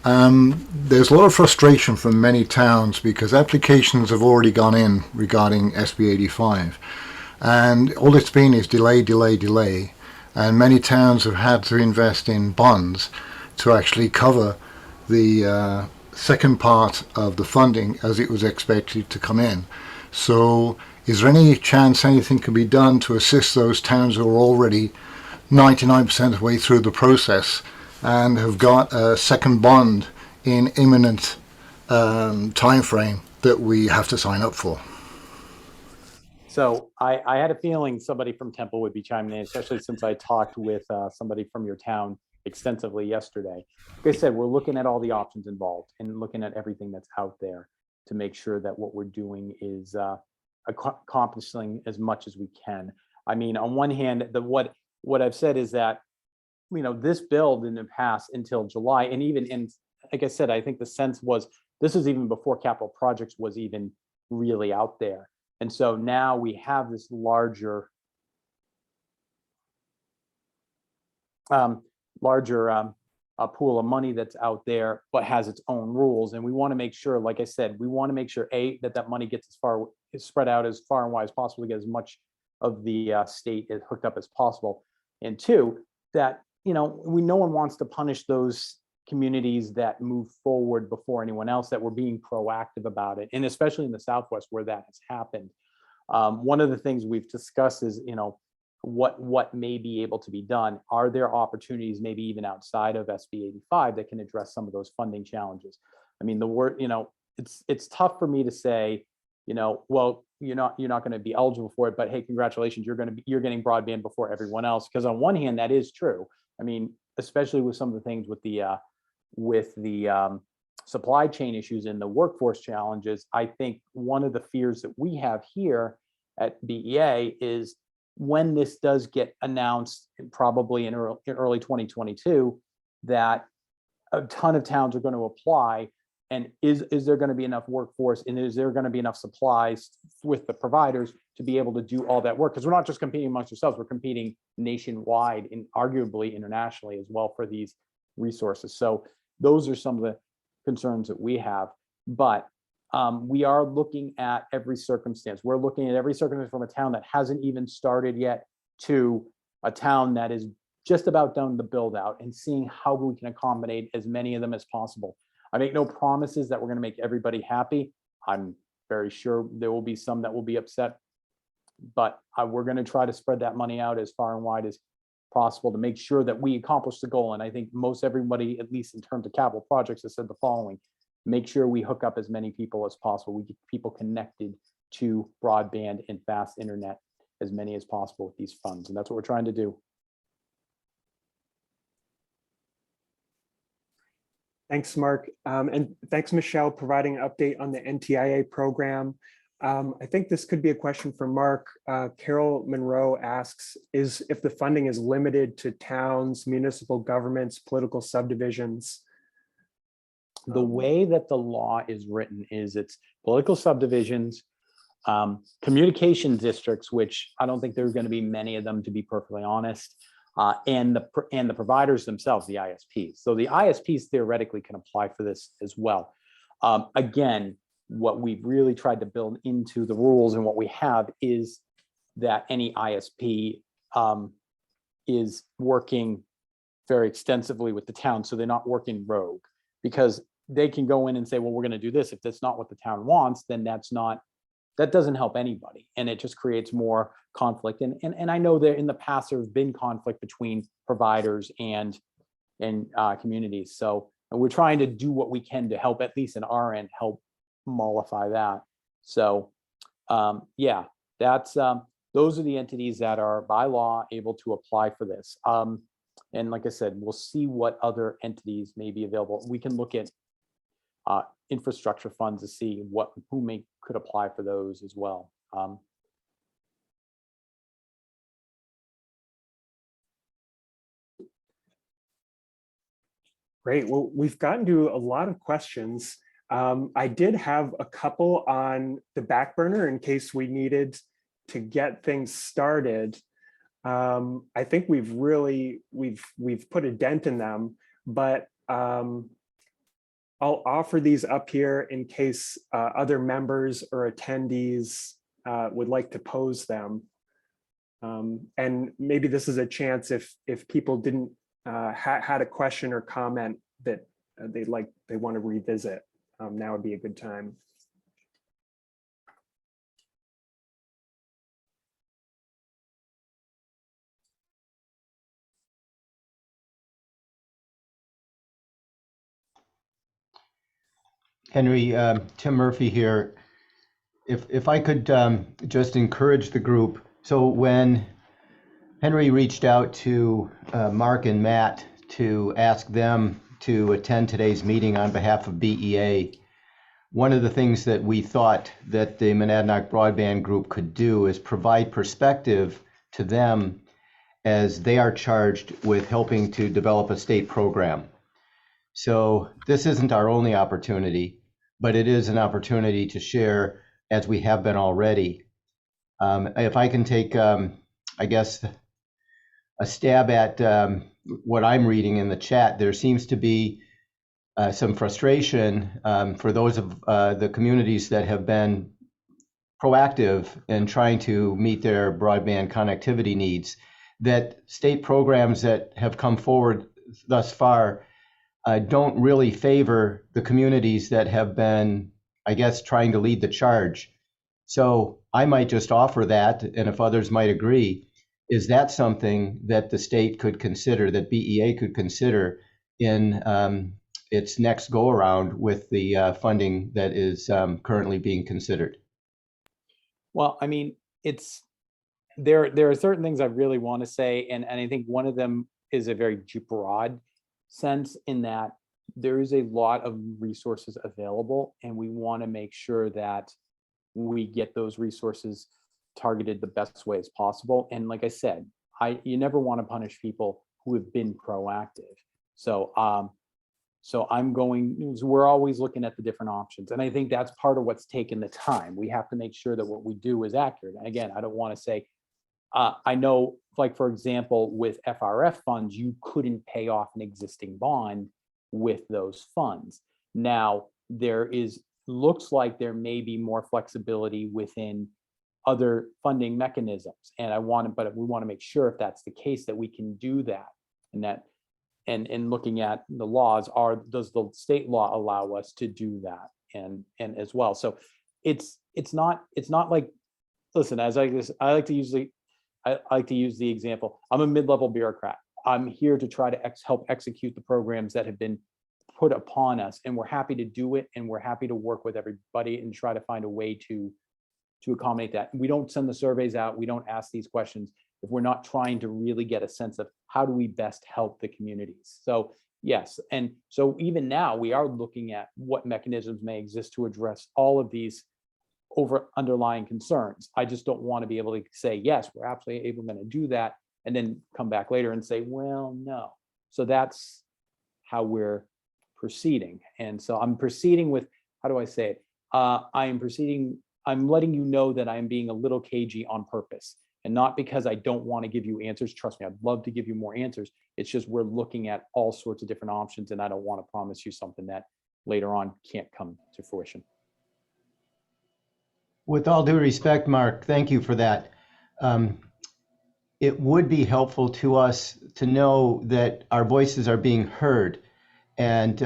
There's a lot of frustration from many towns because applications have already gone in regarding SB 85. And all it's been is delay, delay, delay. And many towns have had to invest in bonds to actually cover the second part of the funding as it was expected to come in. So is there any chance anything can be done to assist those towns who are already 99% of the way through the process and have got a second bond in imminent time frame that we have to sign up for? So I had a feeling somebody from Temple would be chiming in, especially since I talked with somebody from your town extensively yesterday. Like I said, we're looking at all the options involved and looking at everything that's out there to make sure that what we're doing is accomplishing as much as we can. I mean, on one hand, what I've said is that, you know, this bill didn't pass until July, and even in, like I said, I think the sense was this is even before capital projects was even really out there. And so now we have this larger pool of money that's out there, but has its own rules. And we want to make sure, like I said, we want to make sure that money gets is spread out as far and wide as possible to get as much of the state is hooked up as possible. And two, that, you know, no one wants to punish those communities that move forward before anyone else, that were being proactive about it. And especially in the Southwest where that has happened. One of the things we've discussed is, you know, what may be able to be done. Are there opportunities maybe even outside of SB 85 that can address some of those funding challenges? I mean, you know, it's tough for me to say, you know, well, you're not going to be eligible for it, but hey, congratulations, you're getting broadband before everyone else. Because on one hand, that is true. I mean, especially with some of the things with the supply chain issues and the workforce challenges, I think one of the fears that we have here at BEA is when this does get announced, probably in early 2022, that a ton of towns are going to apply. And is there going to be enough workforce, and is there going to be enough supplies with the providers to be able to do all that work? Because we're not just competing amongst ourselves, we're competing nationwide and arguably internationally as well for these resources. So those are some of the concerns that we have. But we are looking at every circumstance. We're looking at every circumstance from a town that hasn't even started yet to a town that is just about done the build out, and seeing how we can accommodate as many of them as possible. I make no promises that we're going to make everybody happy. I'm very sure there will be some that will be upset, but we're going to try to spread that money out as far and wide as possible to make sure that we accomplish the goal. And I think most everybody, at least in terms of capital projects, has said the following: make sure we hook up as many people as possible. We get people connected to broadband and fast internet, as many as possible with these funds. And that's what we're trying to do. Thanks, Mark. And thanks, Michelle, providing an update on the NTIA program. I think this could be a question for Mark. Carol Monroe asks, if the funding is limited to towns, municipal governments, political subdivisions? The way that the law is written is it's political subdivisions, communication districts, which I don't think there's going to be many of them, to be perfectly honest, and the providers themselves, the ISPs. So the ISPs theoretically can apply for this as well. Again, what we've really tried to build into the rules and what we have is that any ISP is working very extensively with the town, so they're not working rogue, because they can go in and say, well, we're going to do this. If that's not what the town wants, then that doesn't help anybody, and it just creates more conflict. And I know that in the past there have been conflict between providers and communities. So we're trying to do what we can to help, at least in our end, help mollify that. So yeah, that's those are the entities that are by law able to apply for this. And like I said, we'll see what other entities may be available. We can look at infrastructure funds to see who could apply for those as well. Great. Well, we've gotten to a lot of questions. I did have a couple on the back burner in case we needed to get things started. I think we've put a dent in them, but I'll offer these up here in case other members or attendees would like to pose them. And maybe this is a chance if people didn't had a question or comment that they want to revisit. Now would be a good time. Henry, Tim Murphy here. If I could just encourage the group. So when Henry reached out to Mark and Matt to ask them to attend today's meeting on behalf of BEA, one of the things that we thought that the Monadnock Broadband Group could do is provide perspective to them as they are charged with helping to develop a state program. So this isn't our only opportunity, but it is an opportunity to share as we have been already. If I can take, I guess, a stab at what I'm reading in the chat, there seems to be some frustration for those of the communities that have been proactive in trying to meet their broadband connectivity needs, that state programs that have come forward thus far don't really favor the communities that have been, I guess, trying to lead the charge. So I might just offer that, and if others might agree, is that something that the state could consider, that BEA could consider in its next go around with the funding that is currently being considered? Well, I mean, there are certain things I really want to say, and I think one of them is a very broad sense in that there is a lot of resources available, and we want to make sure that we get those resources targeted the best way as possible. And like I said, you never want to punish people who have been proactive. So we're always looking at the different options. And I think that's part of what's taken the time. We have to make sure that what we do is accurate. And again, I don't want to say, I know, like, for example, with FRF funds, you couldn't pay off an existing bond with those funds. Now, looks like there may be more flexibility within other funding mechanisms. And but we want to make sure if that's the case that we can do that. And looking at the laws, does the state law allow us to do that? And as well. So it's not like, listen, as I like to use the example, I'm a mid-level bureaucrat. I'm here to try to help execute the programs that have been put upon us, and we're happy to do it, and we're happy to work with everybody and try to find a way to accommodate that. We don't send the surveys out, we don't ask these questions if we're not trying to really get a sense of how do we best help the communities. So yes, and so even now we are looking at what mechanisms may exist to address all of these underlying concerns. I just don't want to be able to say, yes, we're absolutely able to do that, and then come back later and say, well, no. So that's how we're proceeding. And so I'm proceeding with, how do I say it? I'm letting you know that I'm being a little cagey on purpose, and not because I don't want to give you answers. Trust me, I'd love to give you more answers. It's just we're looking at all sorts of different options, and I don't want to promise you something that later on can't come to fruition. With all due respect, Mark, thank you for that. It would be helpful to us to know that our voices are being heard. And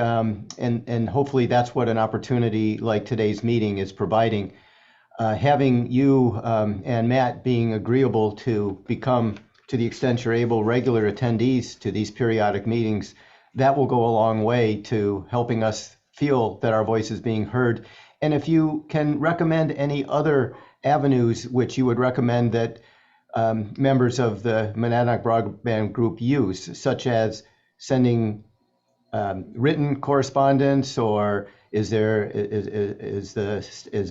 hopefully that's what an opportunity like today's meeting is providing. Having you and Matt being agreeable to become, to the extent you're able, regular attendees to these periodic meetings, that will go a long way to helping us feel that our voice is being heard. And if you can recommend any other avenues which you would recommend that members of the Monadnock Broadband Group use, such as sending written correspondence, or is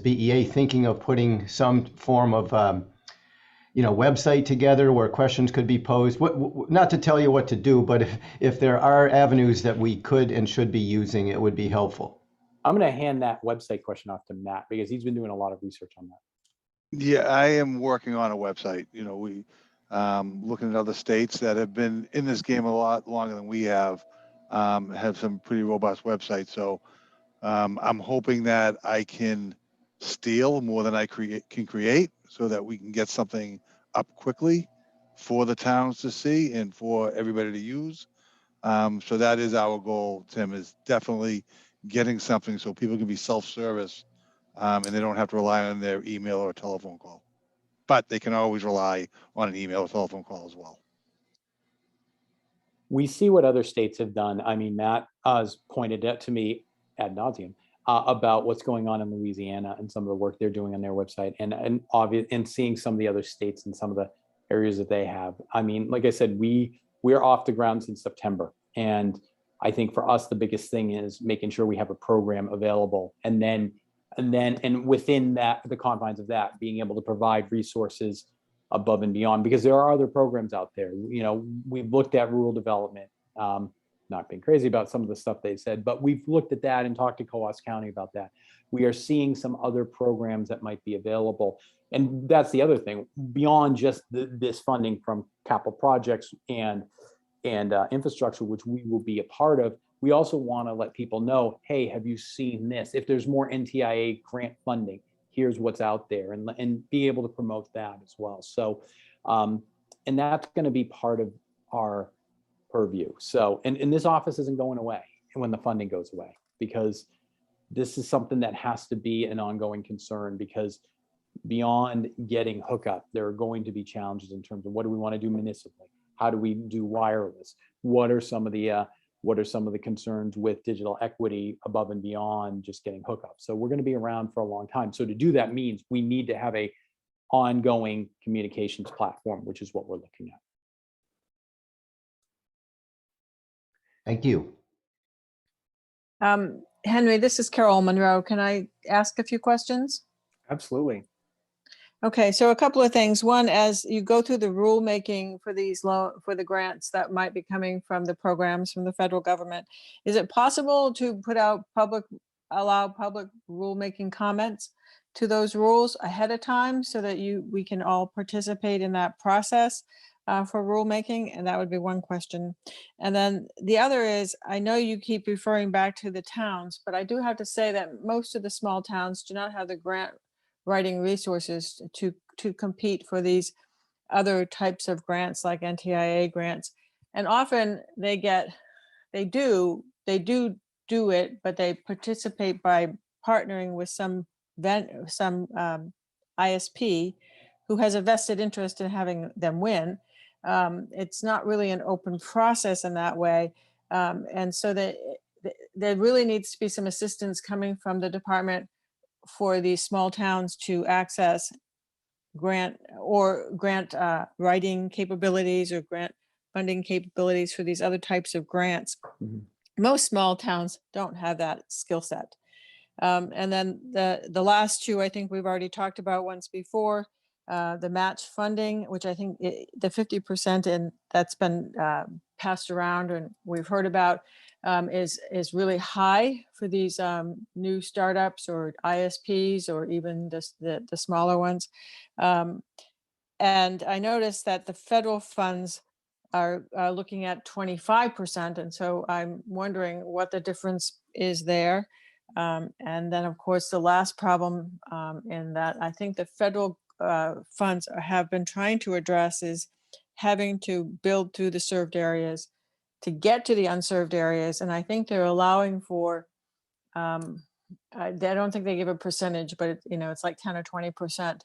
BEA thinking of putting some form of website together where questions could be posed? Not to tell you what to do, but if there are avenues that we could and should be using, it would be helpful. I'm going to hand that website question off to Matt because he's been doing a lot of research on that. Yeah, I am working on a website. We looking at other states that have been in this game a lot longer than we have some pretty robust websites. So I'm hoping that I can steal more than I can create so that we can get something up quickly for the towns to see and for everybody to use. So that is our goal, Tim, is definitely getting something so people can be self-service and they don't have to rely on their email or telephone call. But they can always rely on an email or telephone call as well. We see what other states have done. I mean, Matt has pointed out to me ad nauseum about what's going on in Louisiana and some of the work they're doing on their website, and seeing some of the other states and some of the areas that they have. I mean, like I said, we're off the ground since September, and I think for us the biggest thing is making sure we have a program available, and within that, the confines of that, being able to provide resources above and beyond, because there are other programs out there. We've looked at rural development, not being crazy about some of the stuff they said, but we've looked at that and talked to Coos County about that. We are seeing some other programs that might be available. And that's the other thing, beyond just this funding from capital projects and infrastructure, which we will be a part of. We also want to let people know, hey, have you seen this? If there's more NTIA grant funding, here's what's out there, and be able to promote that as well. So, and that's going to be part of our purview. So, and this office isn't going away when the funding goes away, because this is something that has to be an ongoing concern, because beyond getting hookup, there are going to be challenges in terms of what do we want to do municipally? How do we do wireless? What are some of the concerns with digital equity above and beyond just getting hookup? So we're going to be around for a long time. So to do that means we need to have a ongoing communications platform, which is what we're looking at. Thank you. Henry, this is Carol Monroe. Can I ask a few questions? Absolutely. Okay, so a couple of things. One, as you go through the rulemaking for for the grants that might be coming from the programs from the federal government, is it possible to allow public rulemaking comments to those rules ahead of time so that we can all participate in that process for rulemaking? And that would be one question. And then the other is, I know you keep referring back to the towns, but I do have to say that most of the small towns do not have the grant writing resources to compete for these other types of grants like NTIA grants. And often they do it, but they participate by partnering with some ISP who has a vested interest in having them win. It's not really an open process in that way. And so there really needs to be some assistance coming from the department for these small towns to access grant writing capabilities or grant funding capabilities for these other types of grants. Mm-hmm. Most small towns don't have that skill set. And then the last two, I think we've already talked about once before, the match funding, which I think the 50% and that's been passed around and we've heard about, is really high for these new startups or ISPs or even the smaller ones. And I noticed that the federal funds are looking at 25%. And so I'm wondering what the difference is there. And then, of course, the last problem in that I think the federal funds have been trying to address is having to build through the served areas to get to the unserved areas. And I think they're allowing for, I don't think they give a percentage, but it's like 10 or 20%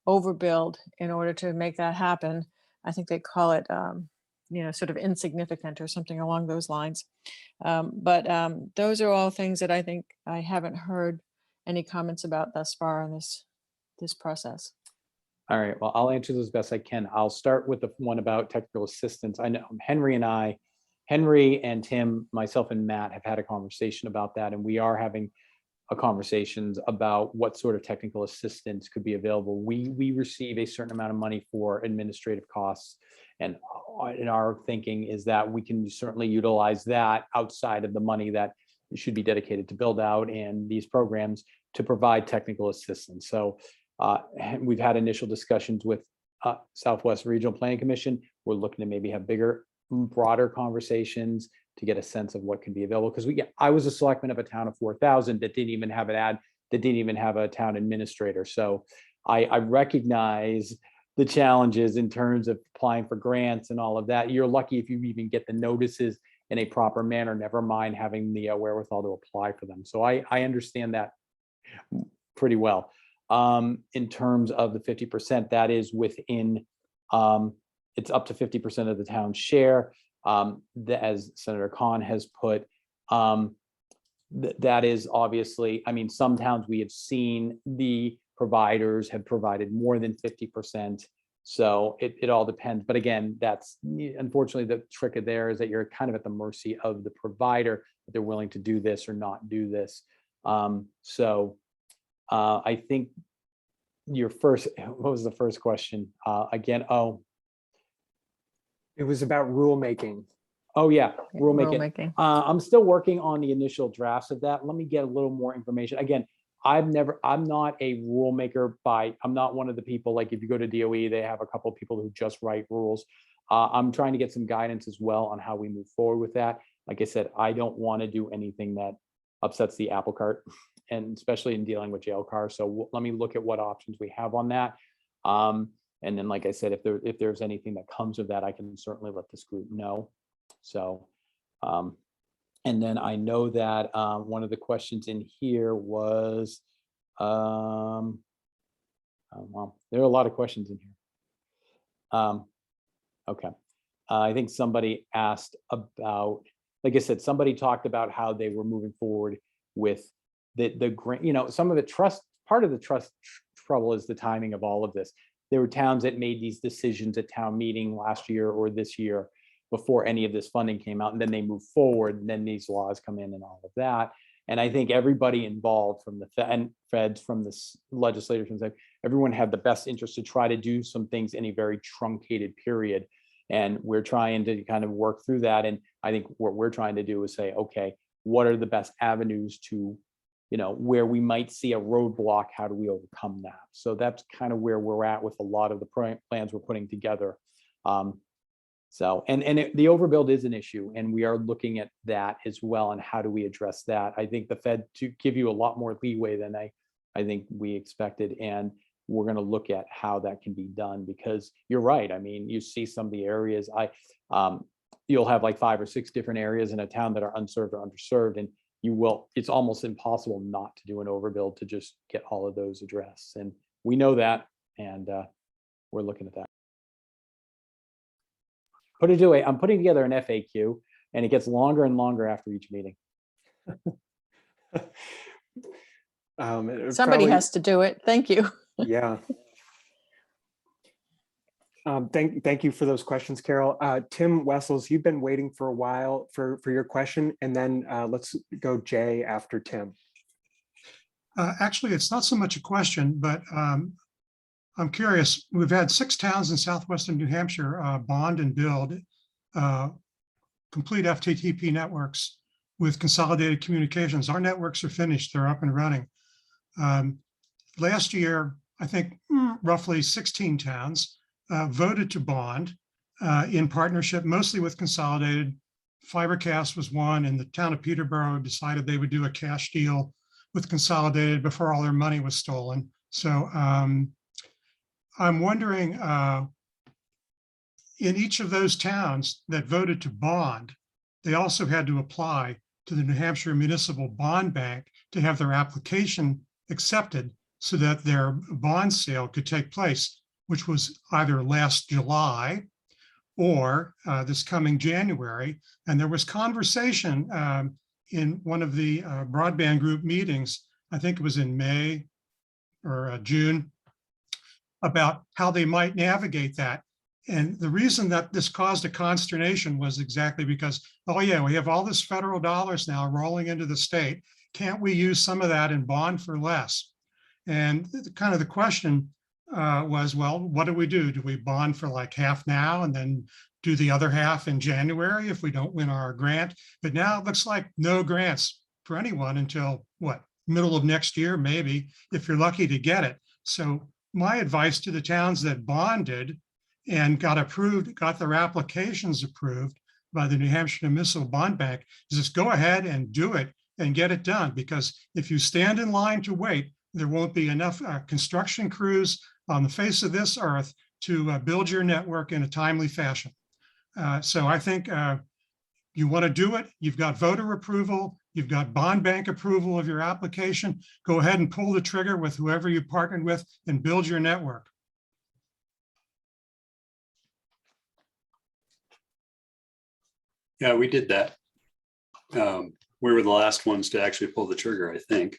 overbuild in order to make that happen. I think they call it, sort of insignificant or something along those lines. But those are all things that I think I haven't heard any comments about thus far in this process. All right, well, I'll answer this as best I can. I'll start with the one about technical assistance. I know Henry and Tim, myself and Matt have had a conversation about that, and we are having conversations about what sort of technical assistance could be available. We receive a certain amount of money for administrative costs, and in our thinking is that we can certainly utilize that outside of the money that should be dedicated to build out and these programs to provide technical assistance. So we've had initial discussions with Southwest Regional Planning Commission. We're looking to maybe have bigger, broader conversations to get a sense of what can be available. Because I was a selectman of a town of 4,000 that didn't even have that didn't even have a town administrator. So I recognize the challenges in terms of applying for grants and all of that. You're lucky if you even get the notices in a proper manner, never mind having the wherewithal to apply for them. So I understand that pretty well. In terms of the 50%, that is within, it's up to 50% of the town's share. As Senator Khan has put, that is obviously, I mean, some towns we have seen the providers have provided more than 50%. So it all depends. But again, that's unfortunately the trick of there is that you're kind of at the mercy of the provider, if they're willing to do this or not do this. I think your first, what was the first question? Again, It was about rulemaking. oh yeah, rulemaking. Rulemaking. I'm still working on the initial drafts of that. Let me get a little more information. Again, I'm not a rulemaker I'm not one of the people, like if you go to DOE, they have a couple of people who just write rules. I'm trying to get some guidance as well on how we move forward with that. Like I said, I don't want to do anything that upsets the apple cart, and especially in dealing with jail cars. So let me look at what options we have on that. And then, like I said, if there's anything that comes of that, I can certainly let this group know. So, and then I know that one of the questions in here was, well, there are a lot of questions in here. Okay, I think somebody asked about, like I said, somebody talked about how they were moving forward with the grant. You know, some of the trust, part of the trust trouble is the timing of all of this. There were towns that made these decisions at town meeting last year or this year before any of this funding came out, and then they move forward, and then these laws come in and all of that. And I think everybody involved, from the feds, from the legislators, everyone had the best interest to try to do some things in a very truncated period. And we're trying to kind of work through that. And I think what we're trying to do is say, okay, what are the best avenues to, you know, where we might see a roadblock, how do we overcome that? So that's kind of where we're at with a lot of the plans we're putting together. The overbuild is an issue, and we are looking at that as well, and how do we address that? I think the Fed to give you a lot more leeway than I think we expected, and we're going to look at how that can be done, because you're right. I mean, you see some of the areas, you'll have like 5 or 6 different areas in a town that are unserved or underserved, and it's almost impossible not to do an overbuild to just get all of those addressed. And we know that, and we're looking at that. I'm putting together an FAQ, and it gets longer and longer after each meeting. Somebody has to do it. Thank you. Yeah. Thank you for those questions, Carol. Tim Wessels, you've been waiting for a while for your question, and then let's go Jay after Tim. Actually, it's not so much a question, but I'm curious. We've had 6 towns in southwestern New Hampshire bond and build complete FTTP networks with consolidated communications. Our networks are finished. They're up and running. Last year, I think roughly 16 towns voted to bond in partnership, mostly with Consolidated. Fibercast was one, and the town of Peterborough decided they would do a cash deal with Consolidated before all their money was stolen. So I'm wondering, in each of those towns that voted to bond, they also had to apply to the New Hampshire Municipal Bond Bank to have their application accepted so that their bond sale could take place, which was either last July or this coming January. And there was conversation in one of the broadband group meetings, I think it was in May or June, about how they might navigate that. And the reason that this caused a consternation was exactly because, oh yeah, we have all this federal dollars now rolling into the state, can't we use some of that and bond for less? And kind of the question was, well, what do we do? Do we bond for like half now and then do the other half in January if we don't win our grant? But now it looks like no grants for anyone until what, middle of next year, maybe, if you're lucky to get it. So my advice to the towns that bonded and got approved, got their applications approved by the New Hampshire Municipal Bond Bank, is just go ahead and do it and get it done. Because if you stand in line to wait, there won't be enough construction crews on the face of this earth to build your network in a timely fashion. So I think you want to do it. You've got voter approval. You've got bond bank approval of your application. Go ahead and pull the trigger with whoever you partnered with and build your network. Yeah, we did that. We were the last ones to actually pull the trigger, I think.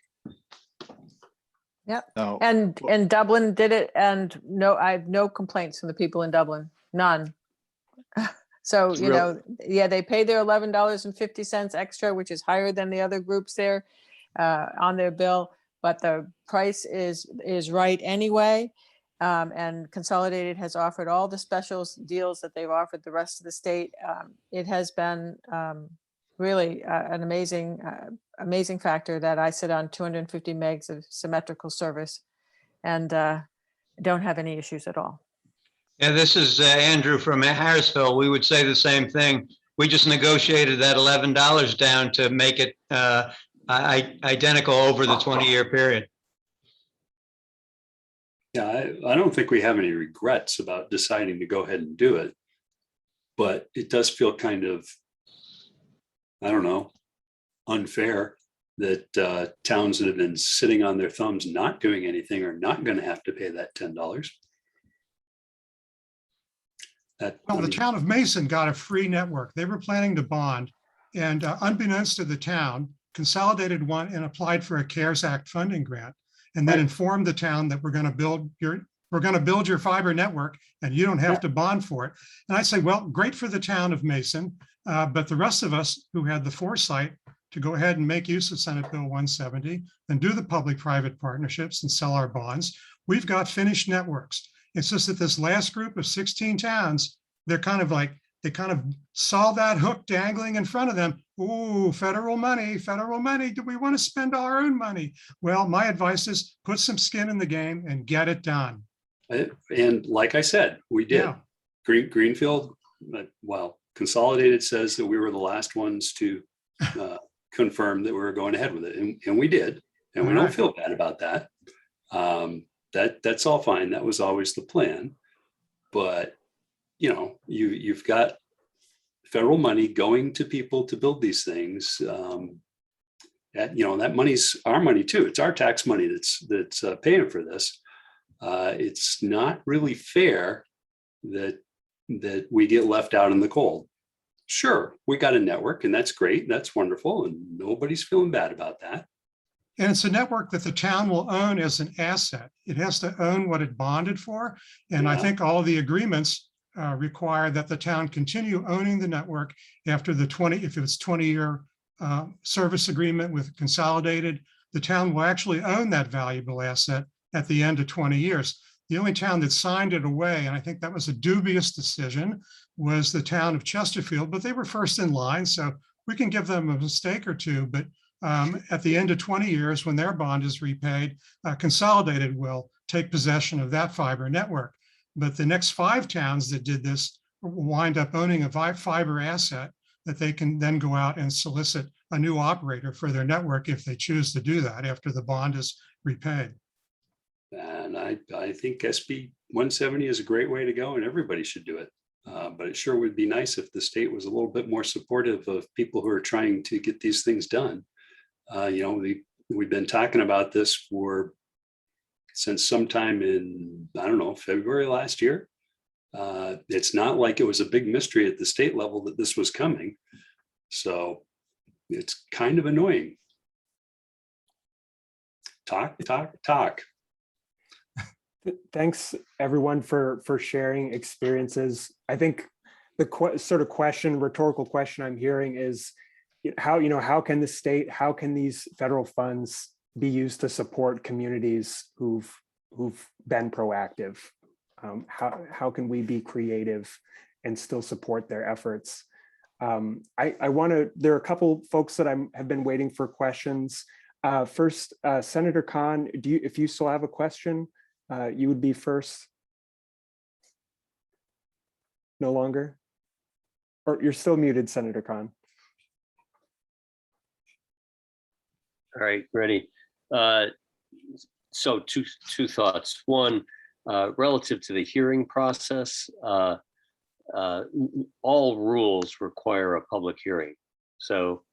Yep. No. And Dublin did it, and no, I have no complaints from the people in Dublin, none. So, you know, yeah, they pay their $11.50 extra, which is higher than the other groups there on their bill, but the price is right anyway. And Consolidated has offered all the special deals that they've offered the rest of the state. It has been really an amazing factor that I sit on 250 megs of symmetrical service and don't have any issues at all. Yeah, this is Andrew from Harrisville. We would say the same thing. We just negotiated that $11 down to make it identical over the 20-year period. Yeah, I don't think we have any regrets about deciding to go ahead and do it, but it does feel kind of, I don't know, unfair that towns that have been sitting on their thumbs not doing anything are not going to have to pay that $10. Well, the town of Mason got a free network. They were planning to bond, and unbeknownst to the town, Consolidated went and applied for a CARES Act funding grant, and then informed the town that we're going to build your fiber network, and you don't have to bond for it. And I say, well, great for the town of Mason, but the rest of us who had the foresight to go ahead and make use of Senate Bill 170 and do the public-private partnerships and sell our bonds, we've got finished networks. It's just that this last group of 16 towns, they kind of saw that hook dangling in front of them. Ooh, federal money. Do we want to spend our own money? Well, my advice is put some skin in the game and get it done. And like I said, we did. Yeah. Greenfield, well, Consolidated says that we were the last ones to confirm that we were going ahead with it. And we did. And we don't feel bad about that. That's all fine. That was always the plan. But, you know, you've got federal money going to people to build these things. That money's our money too. It's our tax money that's paying for this. It's not really fair that we get left out in the cold. Sure, we got a network and that's great. That's wonderful. And nobody's feeling bad about that. And it's a network that the town will own as an asset. It has to own what it bonded for. And I think all the agreements require that the town continue owning the network after the if it's 20-year service agreement with Consolidated, the town will actually own that valuable asset at the end of 20 years. The only town that signed it away, and I think that was a dubious decision, was the town of Chesterfield, but they were first in line, so we can give them a mistake or two. But at the end of 20 years, when their bond is repaid, Consolidated will take possession of that fiber network. But the next 5 towns that did this will wind up owning a fiber asset that they can then go out and solicit a new operator for their network if they choose to do that after the bond is repaid. And I think SB 170 is a great way to go and everybody should do it. But it sure would be nice if the state was a little bit more supportive of people who are trying to get these things done. We've been talking about this since sometime in, I don't know, February last year. It's not like it was a big mystery at the state level that this was coming. So it's kind of annoying. Talk. Thanks everyone for sharing experiences. I think the rhetorical question I'm hearing is, how can the state, how can these federal funds be used to support communities who've been proactive? How can we be creative and still support their efforts? I want to, there are a couple folks that have been waiting for questions. First, Senator Khan, if you still have a question, you would be first. No longer? Or you're still muted, Senator Khan. All right, ready. So two thoughts. One, relative to the hearing process, all rules require a public hearing. So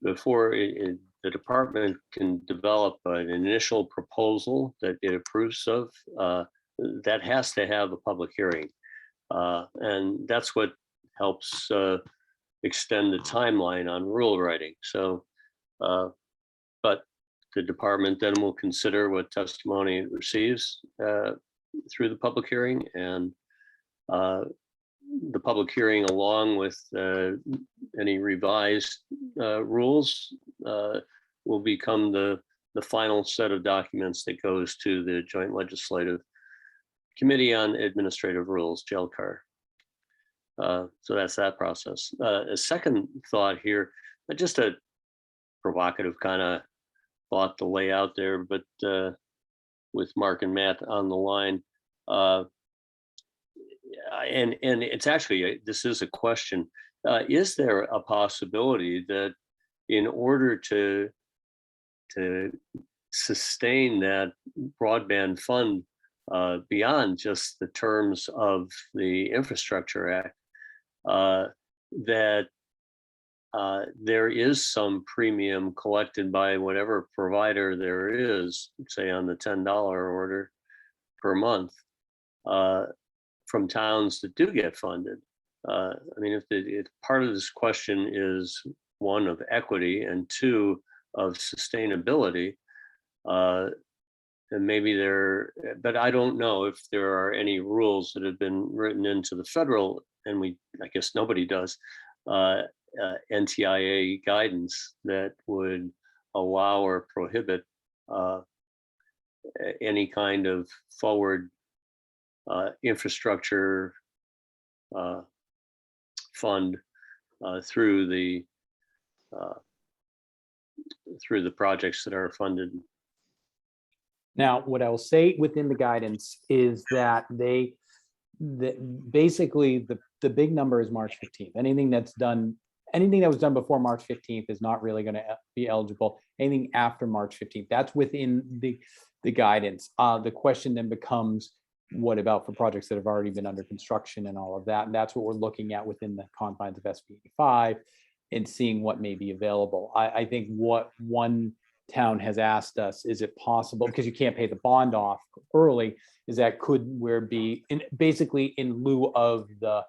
before the department can develop an initial proposal that it approves of, that has to have a public hearing. And that's what helps extend the timeline on rule writing. So, but the department then will consider what testimony it receives through the public hearing, and the public hearing, along with any revised rules, will become the final set of documents that goes to the Joint Legislative Committee on Administrative Rules, JLCAR. So that's that process. A second thought here, just a provocative kind of thought to lay out there, but with Mark and Matt on the line. And it's actually, this is a question. Is there a possibility that in order to sustain that broadband fund beyond just the terms of the Infrastructure Act, that there is some premium collected by whatever provider there is, say on the $10 order per month, from towns that do get funded? I mean, if part of this question is one of equity and two of sustainability, and maybe but I don't know if there are any rules that have been written into the federal, and I guess nobody does, NTIA guidance that would allow or prohibit any kind of forward infrastructure fund through the projects that are funded. Now, what I will say within the guidance is that basically the big number is March 15th. Anything that was done before March 15th is not really going to be eligible. Anything after March 15th, that's within the guidance. The question then becomes, what about for projects that have already been under construction and all of that? And that's what we're looking at within the confines of SB 85 and seeing what may be available. I think what one town has asked us, is it possible, because you can't pay the bond off early, is that basically in lieu of the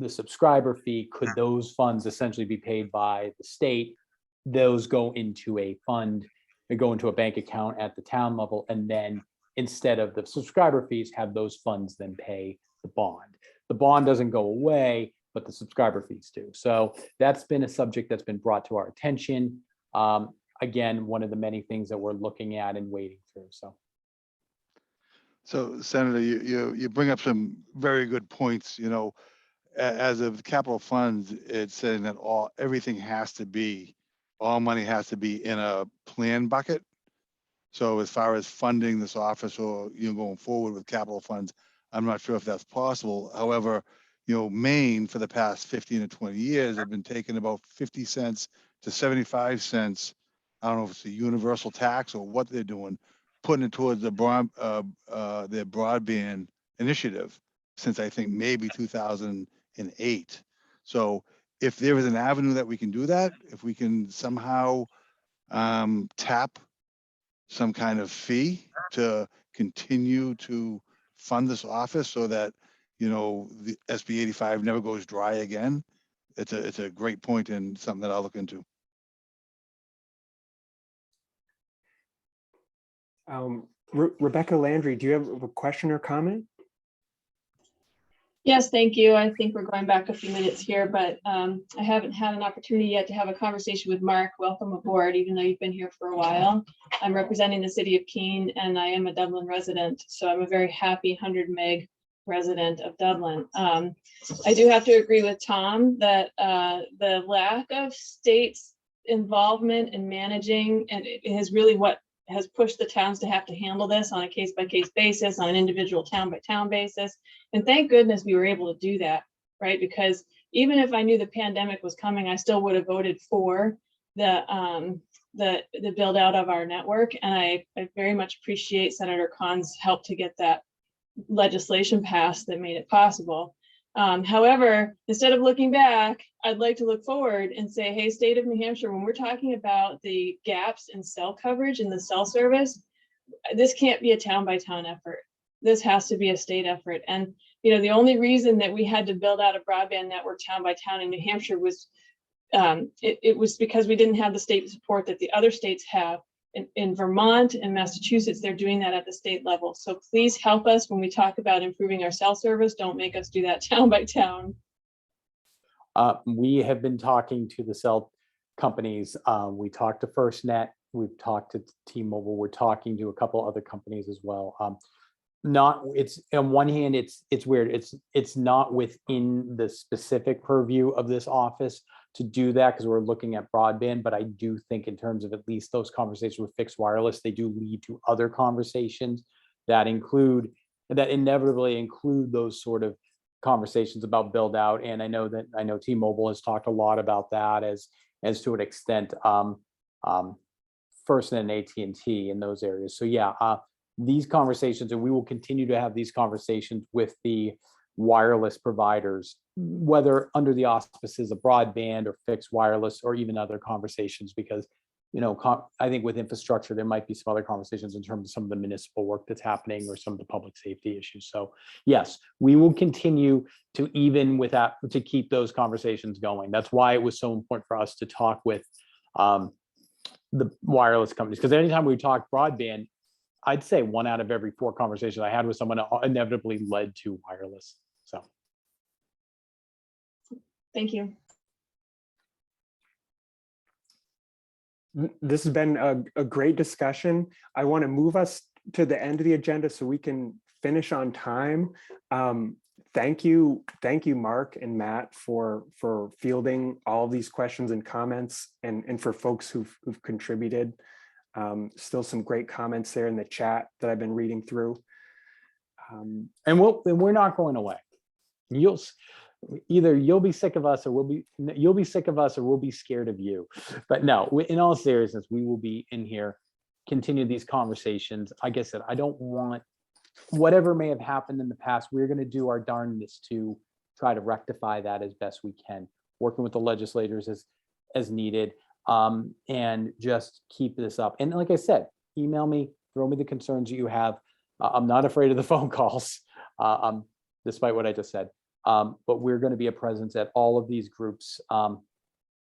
subscriber fee, could those funds essentially be paid by the state? Those go into a fund, they go into a bank account at the town level, and then instead of the subscriber fees, have those funds then pay the bond. The bond doesn't go away, but the subscriber fees do. So that's been a subject that's been brought to our attention. Again, one of the many things that we're looking at and waiting through. So Senator, you bring up some very good points. You know, as of capital funds, it's saying that everything has to be, all money has to be in a plan bucket. So as far as funding this office or going forward with capital funds, I'm not sure if that's possible. However, Maine for the past 15 to 20 years have been taking about 50 cents to 75 cents. I don't know if it's a universal tax or what they're doing, putting it towards their broadband initiative since I think maybe 2008. So if there is an avenue that we can do that, if we can somehow tap some kind of fee to continue to fund this office so that, the SB 85 never goes dry again, it's a great point and something that I'll look into. Rebecca Landry, do you have a question or comment? Yes, thank you. I think we're going back a few minutes here, but I haven't had an opportunity yet to have a conversation with Mark. Welcome aboard, even though you've been here for a while. I'm representing the city of Keene, and I am a Dublin resident, so I'm a very happy 100 meg resident of Dublin. I do have to agree with Tom that the lack of state's involvement in managing, and it is really what has pushed the towns to have to handle this on a case-by-case basis, on an individual town-by-town basis. And thank goodness we were able to do that, right? Because even if I knew the pandemic was coming, I still would have voted for the build out of our network. And I very much appreciate Senator Khan's help to get that legislation passed that made it possible. However, instead of looking back, I'd like to look forward and say, hey, state of New Hampshire, when we're talking about the gaps in cell coverage and the cell service, this can't be a town by town effort. This has to be a state effort. And, you know, the only reason that we had to build out a broadband network town by town in New Hampshire was it was because we didn't have the state support that the other states have. In Vermont and Massachusetts, they're doing that at the state level. So please help us when we talk about improving our cell service. Don't make us do that town by town. We have been talking to the cell companies. We talked to FirstNet. We've talked to T-Mobile. We're talking to a couple other companies as well. It's on one hand, it's weird. It's not within the specific purview of this office to do that because we're looking at broadband, but I do think in terms of at least those conversations with fixed wireless, they do lead to other conversations that inevitably include those sort of conversations about build out. And I know T-Mobile has talked a lot about that as to an extent, FirstNet and AT&T in those areas. So yeah, these conversations, and we will continue to have these conversations with the wireless providers, whether under the auspices of broadband or fixed wireless or even other conversations, because, you know, I think with infrastructure, there might be some other conversations in terms of some of the municipal work that's happening or some of the public safety issues. So yes, we will continue to, even with that, to keep those conversations going. That's why it was so important for us to talk with the wireless companies, because anytime we talk broadband, I'd say 1 out of every 4 conversations I had with someone inevitably led to wireless. So. Thank you. This has been a great discussion. I want to move us to the end of the agenda so we can finish on time. Thank you, Mark and Matt, for fielding all of these questions and comments, and for folks who've contributed. Still some great comments there in the chat that I've been reading through. And we're not going away. Either you'll be sick of us, or you'll be sick of us, or we'll be scared of you. But no, in all seriousness, we will be in here, continue these conversations. Like I said, I don't want whatever may have happened in the past. We're going to do our darndest to try to rectify that as best we can, working with the legislators as needed, and just keep this up. And like I said, email me, throw me the concerns that you have. I'm not afraid of the phone calls, despite what I just said. But we're going to be a presence at all of these groups,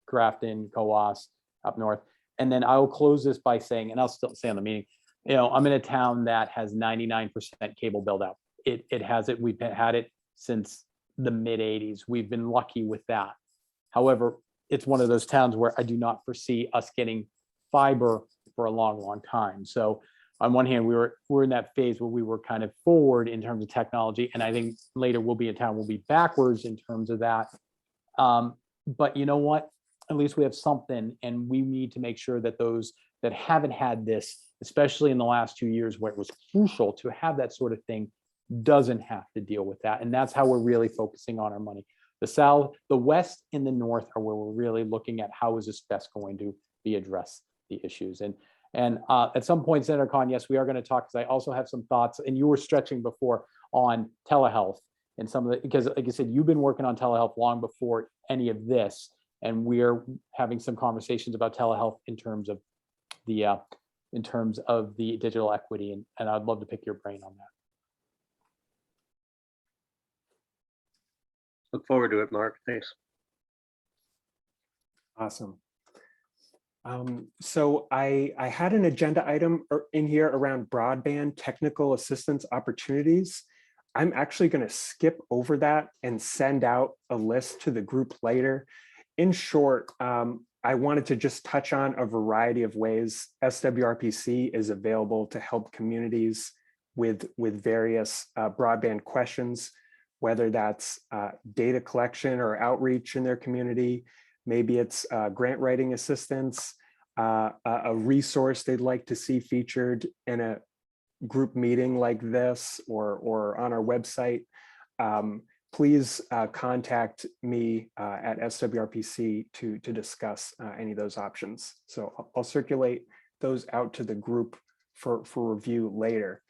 Grafton, COAS, up north. And then I will close this by saying, and I'll still say on the meeting, you know, I'm in a town that has 99% cable build out. It has it. We've had it since the mid 80s. We've been lucky with that. However, it's one of those towns where I do not foresee us getting fiber for a long, long time. So on one hand, we're in that phase where we were kind of forward in terms of technology, and I think later we'll be a town we'll be backwards in terms of that. But you know what? At least we have something, and we need to make sure that those that haven't had this, especially in the last 2 years where it was crucial to have that sort of thing, doesn't have to deal with that. And that's how we're really focusing on our money. The South, the West, and the North are where we're really looking at how is this best going to be addressed the issues. And at some point, Senator Khan, yes, we are going to talk, because I also have some thoughts, and you were stretching before on telehealth and some of the, because like I said, you've been working on telehealth long before any of this, and we're having some conversations about telehealth in terms of the digital equity, and I'd love to pick your brain on that. Look forward to it, Mark. Thanks. Awesome. So I had an agenda item in here around broadband technical assistance opportunities. I'm actually going to skip over that and send out a list to the group later. In short, I wanted to just touch on a variety of ways SWRPC is available to help communities with various broadband questions, whether that's data collection or outreach in their community. Maybe it's grant writing assistance, a resource they'd like to see featured in a group meeting like this or on our website. Please contact me at SWRPC to discuss any of those options. So I'll circulate those out to the group for review later.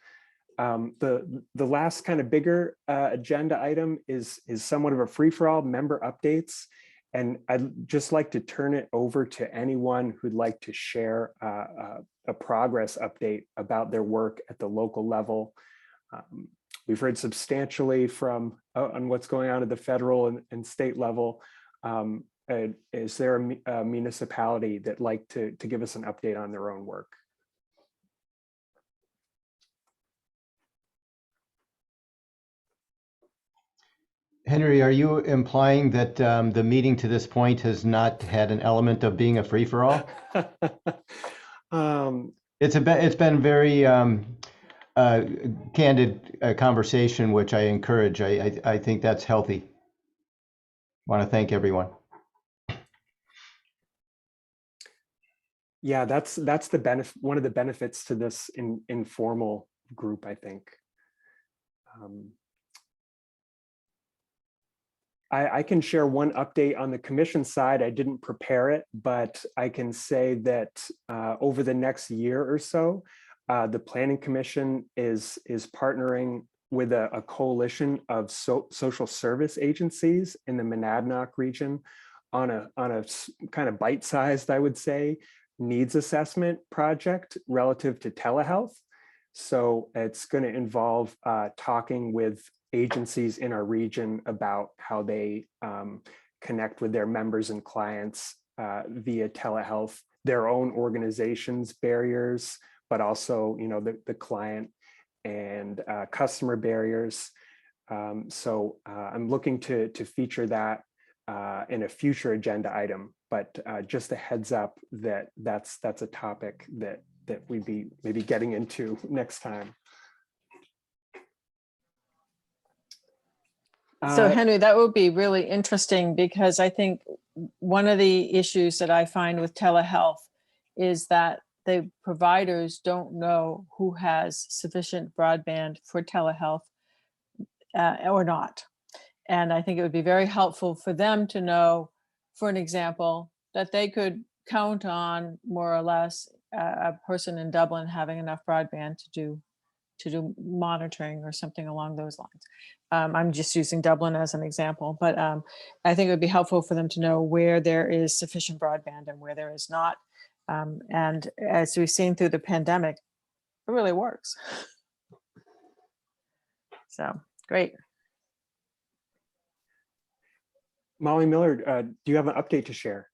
The last kind of bigger agenda item is somewhat of a free-for-all, member updates. And I'd just like to turn it over to anyone who'd like to share a progress update about their work at the local level. We've heard substantially from on what's going on at the federal and state level. Is there a municipality that'd like to give us an update on their own work? Henry, are you implying that the meeting to this point has not had an element of being a free-for-all? It's been very candid conversation, which I encourage. I think that's healthy. Want to thank everyone. Yeah, that's the benefit. One of the benefits to this informal group, I think. I can share one update on the commission side. I didn't prepare it, but I can say that over the next year or so, the Planning Commission is partnering with a coalition of social service agencies in the Monadnock region on a kind of bite-sized, I would say, needs assessment project relative to telehealth. So it's going to involve talking with agencies in our region about how they connect with their members and clients via telehealth, their own organizations' barriers, but also, you know, the client and customer barriers. So I'm looking to feature that in a future agenda item, but just a heads up that that's a topic that we'd be maybe getting into next time. So Henry, that would be really interesting, because I think one of the issues that I find with telehealth is that the providers don't know who has sufficient broadband for telehealth or not. And I think it would be very helpful for them to know, for an example, that they could count on more or less a person in Dublin having enough broadband to do monitoring or something along those lines. I'm just using Dublin as an example, but I think it would be helpful for them to know where there is sufficient broadband and where there is not. And as we've seen through the pandemic, it really works. So great. Molly Miller, do you have an update to share?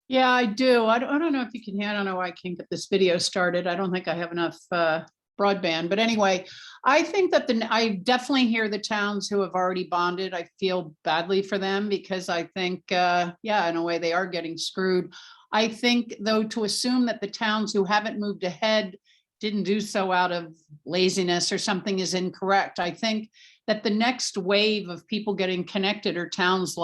Yeah, I do. I don't know if you can hear. I don't know why I can't get this video started. I don't think I have enough broadband. But anyway, I think that I definitely hear the towns who have already bonded. I feel badly for them, because I think, yeah, in a way they are getting screwed. I think, though, to assume that the towns who haven't moved ahead didn't do so out of laziness or something is incorrect. I think that the next wave of people getting connected are towns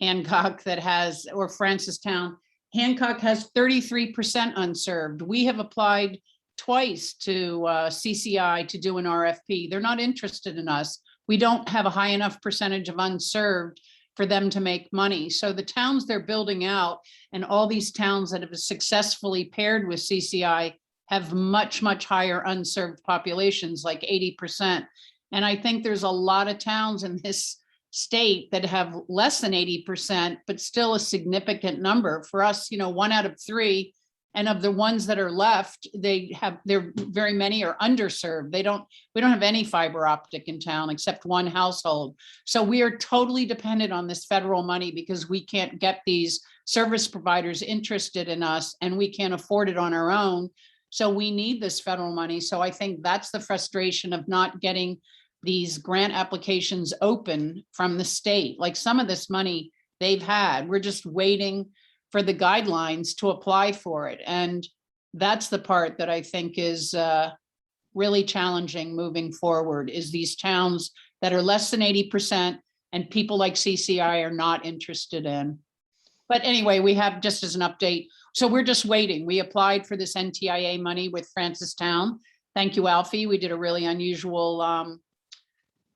Hancock that has, or Francistown. Hancock has 33% unserved. We have applied twice to CCI to do an RFP. They're not interested in us. We don't have a high enough percentage of unserved for them to make money. So the towns they're building out, and all these towns that have successfully paired with CCI, have much, much higher unserved populations, like 80%. And I think there's a lot of towns in this state that have less than 80%, but still a significant number. For us, 1 out of 3, and of the ones that are left, very many are underserved. We don't have any fiber optic in town except one household. So we are totally dependent on this federal money, because we can't get these service providers interested in us, and we can't afford it on our own. So we need this federal money. So I think that's the frustration of not getting these grant applications open from the state. Like some of this money they've had, we're just waiting for the guidelines to apply for it. And that's the part that I think is really challenging moving forward, is these towns that are less than 80% and people like CCI are not interested in. But anyway, we have, just as an update, so we're just waiting. We applied for this NTIA money with Francistown. Thank you, Alfie. We did a really unusual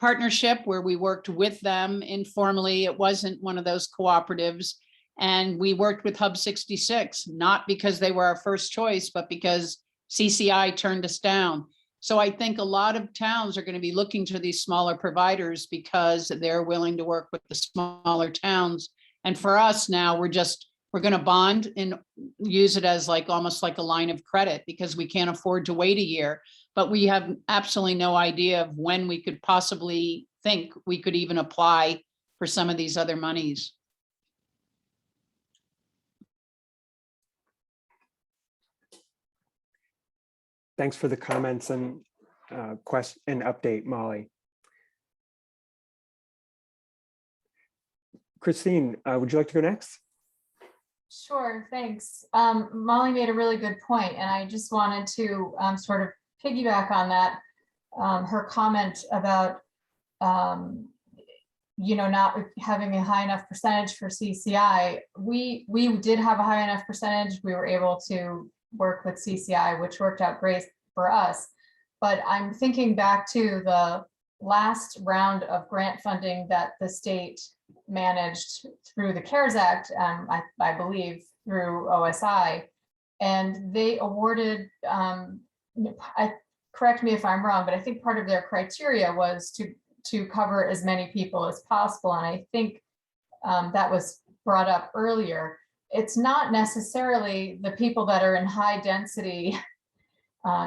partnership where we worked with them informally. It wasn't one of those cooperatives. And we worked with Hub 66, not because they were our first choice, but because CCI turned us down. So I think a lot of towns are going to be looking to these smaller providers because they're willing to work with the smaller towns. And for us now, we're going to bond and use it as like almost like a line of credit because we can't afford to wait a year, but we have absolutely no idea of when we could possibly think we could even apply for some of these other monies. Thanks for the comments and question and update, Molly. Christine, would you like to go next? Sure, thanks. Molly made a really good point, and I just wanted to sort of piggyback on that. Her comment about not having a high enough percentage for CCI. We did have a high enough percentage. We were able to work with CCI, which worked out great for us. But I'm thinking back to the last round of grant funding that the state managed through the CARES Act, I believe through OSI, and they awarded, correct me if I'm wrong, but I think part of their criteria was to cover as many people as possible. And I think that was brought up earlier. It's not necessarily the people that are in high density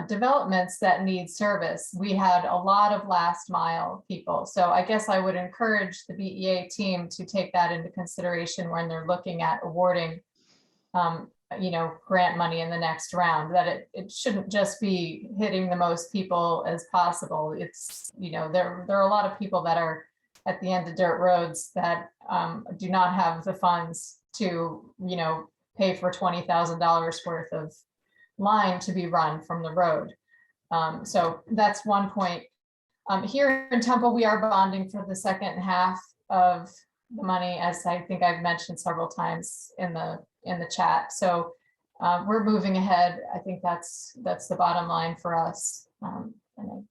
developments that need service. We had a lot of last mile people. So I guess I would encourage the BEA team to take that into consideration when they're looking at awarding grant money in the next round, that it shouldn't just be hitting the most people as possible. It's, there are a lot of people that are at the end of dirt roads that do not have the funds to, pay for $20,000 worth of line to be run from the road. So that's one point. Here in Temple, we are bonding for the second half of the money, as I think I've mentioned several times in the chat. So we're moving ahead. I think that's the bottom line for us. And I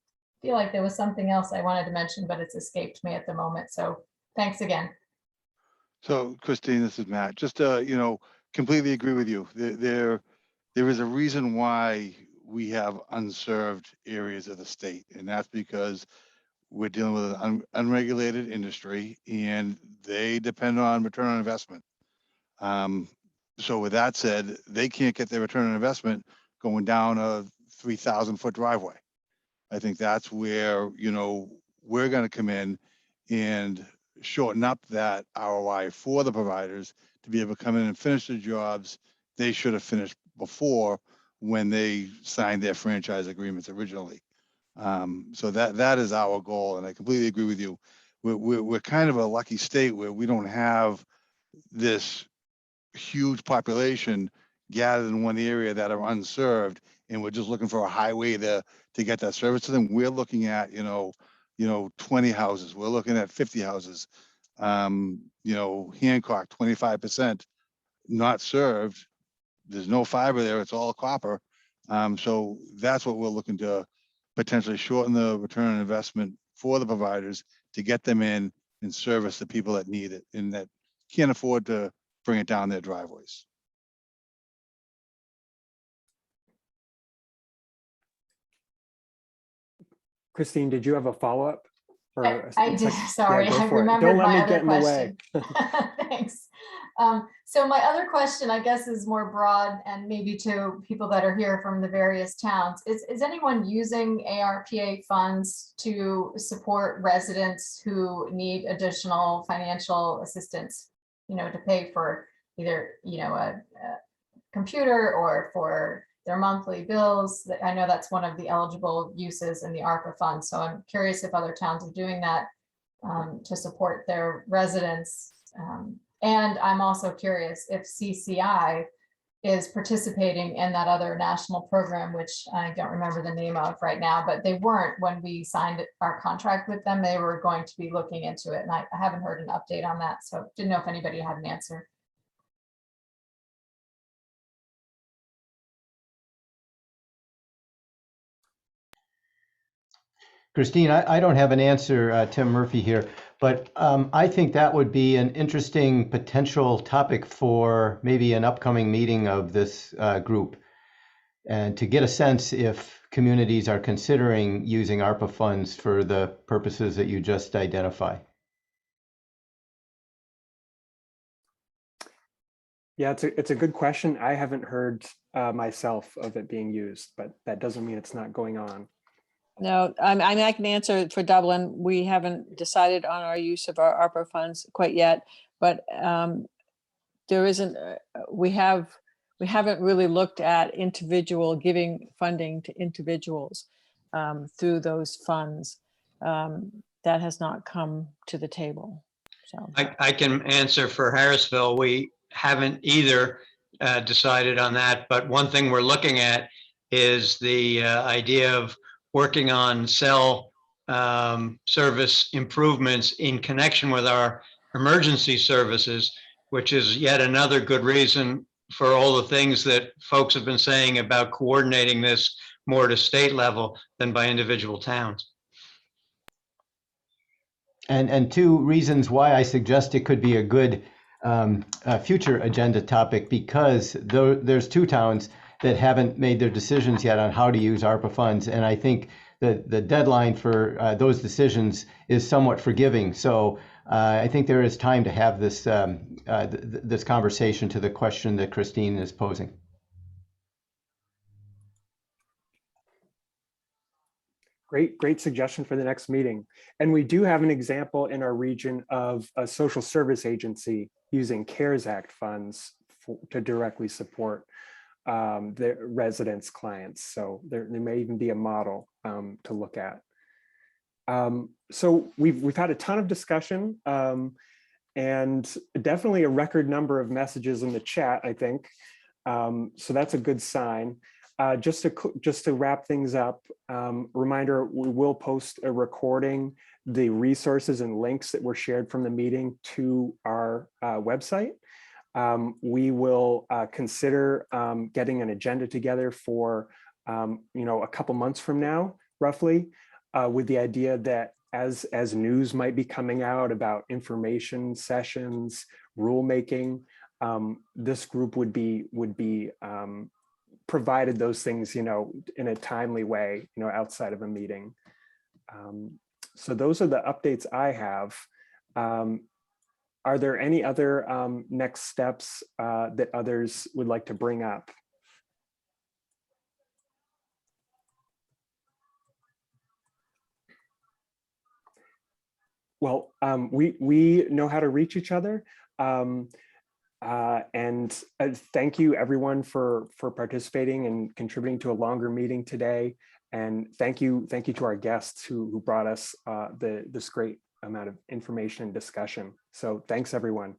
feel like there was something else I wanted to mention, but it's escaped me at the moment. So thanks again. So Christine, this is Matt. Just completely agree with you. There is a reason why we have unserved areas of the state, and that's because we're dealing with an unregulated industry and they depend on return on investment. So with that said, they can't get their return on investment going down a 3,000-foot driveway. I think that's where, we're going to come in and shorten up that ROI for the providers to be able to come in and finish the jobs they should have finished before when they signed their franchise agreements originally. So that is our goal, and I completely agree with you. We're kind of a lucky state where we don't have this huge population gathered in one area that are unserved, and we're just looking for a highway to get that service to them. We're looking at 20 houses. We're looking at 50 houses. Hancock 25% not served. There's no fiber there. It's all copper. So that's what we're looking to potentially shorten the return on investment for the providers to get them in and service the people that need it and that can't afford to bring it down their driveways. Christine, did you have a follow-up? I did, sorry, I remembered my other question. Thanks. So my other question, I guess, is more broad and maybe to people that are here from the various towns. Is anyone using ARPA funds to support residents who need additional financial assistance, to pay for either, a computer or for, their monthly bills. I know that's one of the eligible uses in the ARPA fund. So I'm curious if other towns are doing that to support their residents. And I'm also curious if CCI is participating in that other national program, which I don't remember the name of right now, but they weren't when we signed our contract with them. They were going to be looking into it, and I haven't heard an update on that. So didn't know if anybody had an answer. Christine, I don't have an answer, Tim Murphy here, but I think that would be an interesting potential topic for maybe an upcoming meeting of this group. And to get a sense if communities are considering using ARPA funds for the purposes that you just identify. Yeah, it's a good question. I haven't heard myself of it being used, but that doesn't mean it's not going on. No, I mean, I can answer for Dublin. We haven't decided on our use of our ARPA funds quite yet, but there isn't, we haven't really looked at individual giving funding to individuals through those funds. That has not come to the table. So I can answer for Harrisville. We haven't either decided on that, but one thing we're looking at is the idea of working on cell service improvements in connection with our emergency services, which is yet another good reason for all the things that folks have been saying about coordinating this more to state level than by individual towns. And two reasons why I suggest it could be a good future agenda topic, because there's two towns that haven't made their decisions yet on how to use ARPA funds. And I think that the deadline for those decisions is somewhat forgiving. So I think there is time to have this, this conversation to the question that Christine is posing. Great suggestion for the next meeting. And we do have an example in our region of a social service agency using CARES Act funds to directly support their residents' clients. So there may even be a model to look at. So we've had a ton of discussion and definitely a record number of messages in the chat, I think. So that's a good sign. Just to wrap things up, reminder, we will post a recording, the resources and links that were shared from the meeting to our website. We will consider getting an agenda together for a couple months from now, roughly, with the idea that as news might be coming out about information sessions, rulemaking, this group would be provided those things, in a timely way, outside of a meeting. So those are the updates I have. Are there any other next steps that others would like to bring up? Well, we know how to reach each other. And thank you everyone for participating and contributing to a longer meeting today. And thank you to our guests who brought us this great amount of information and discussion. So thanks everyone.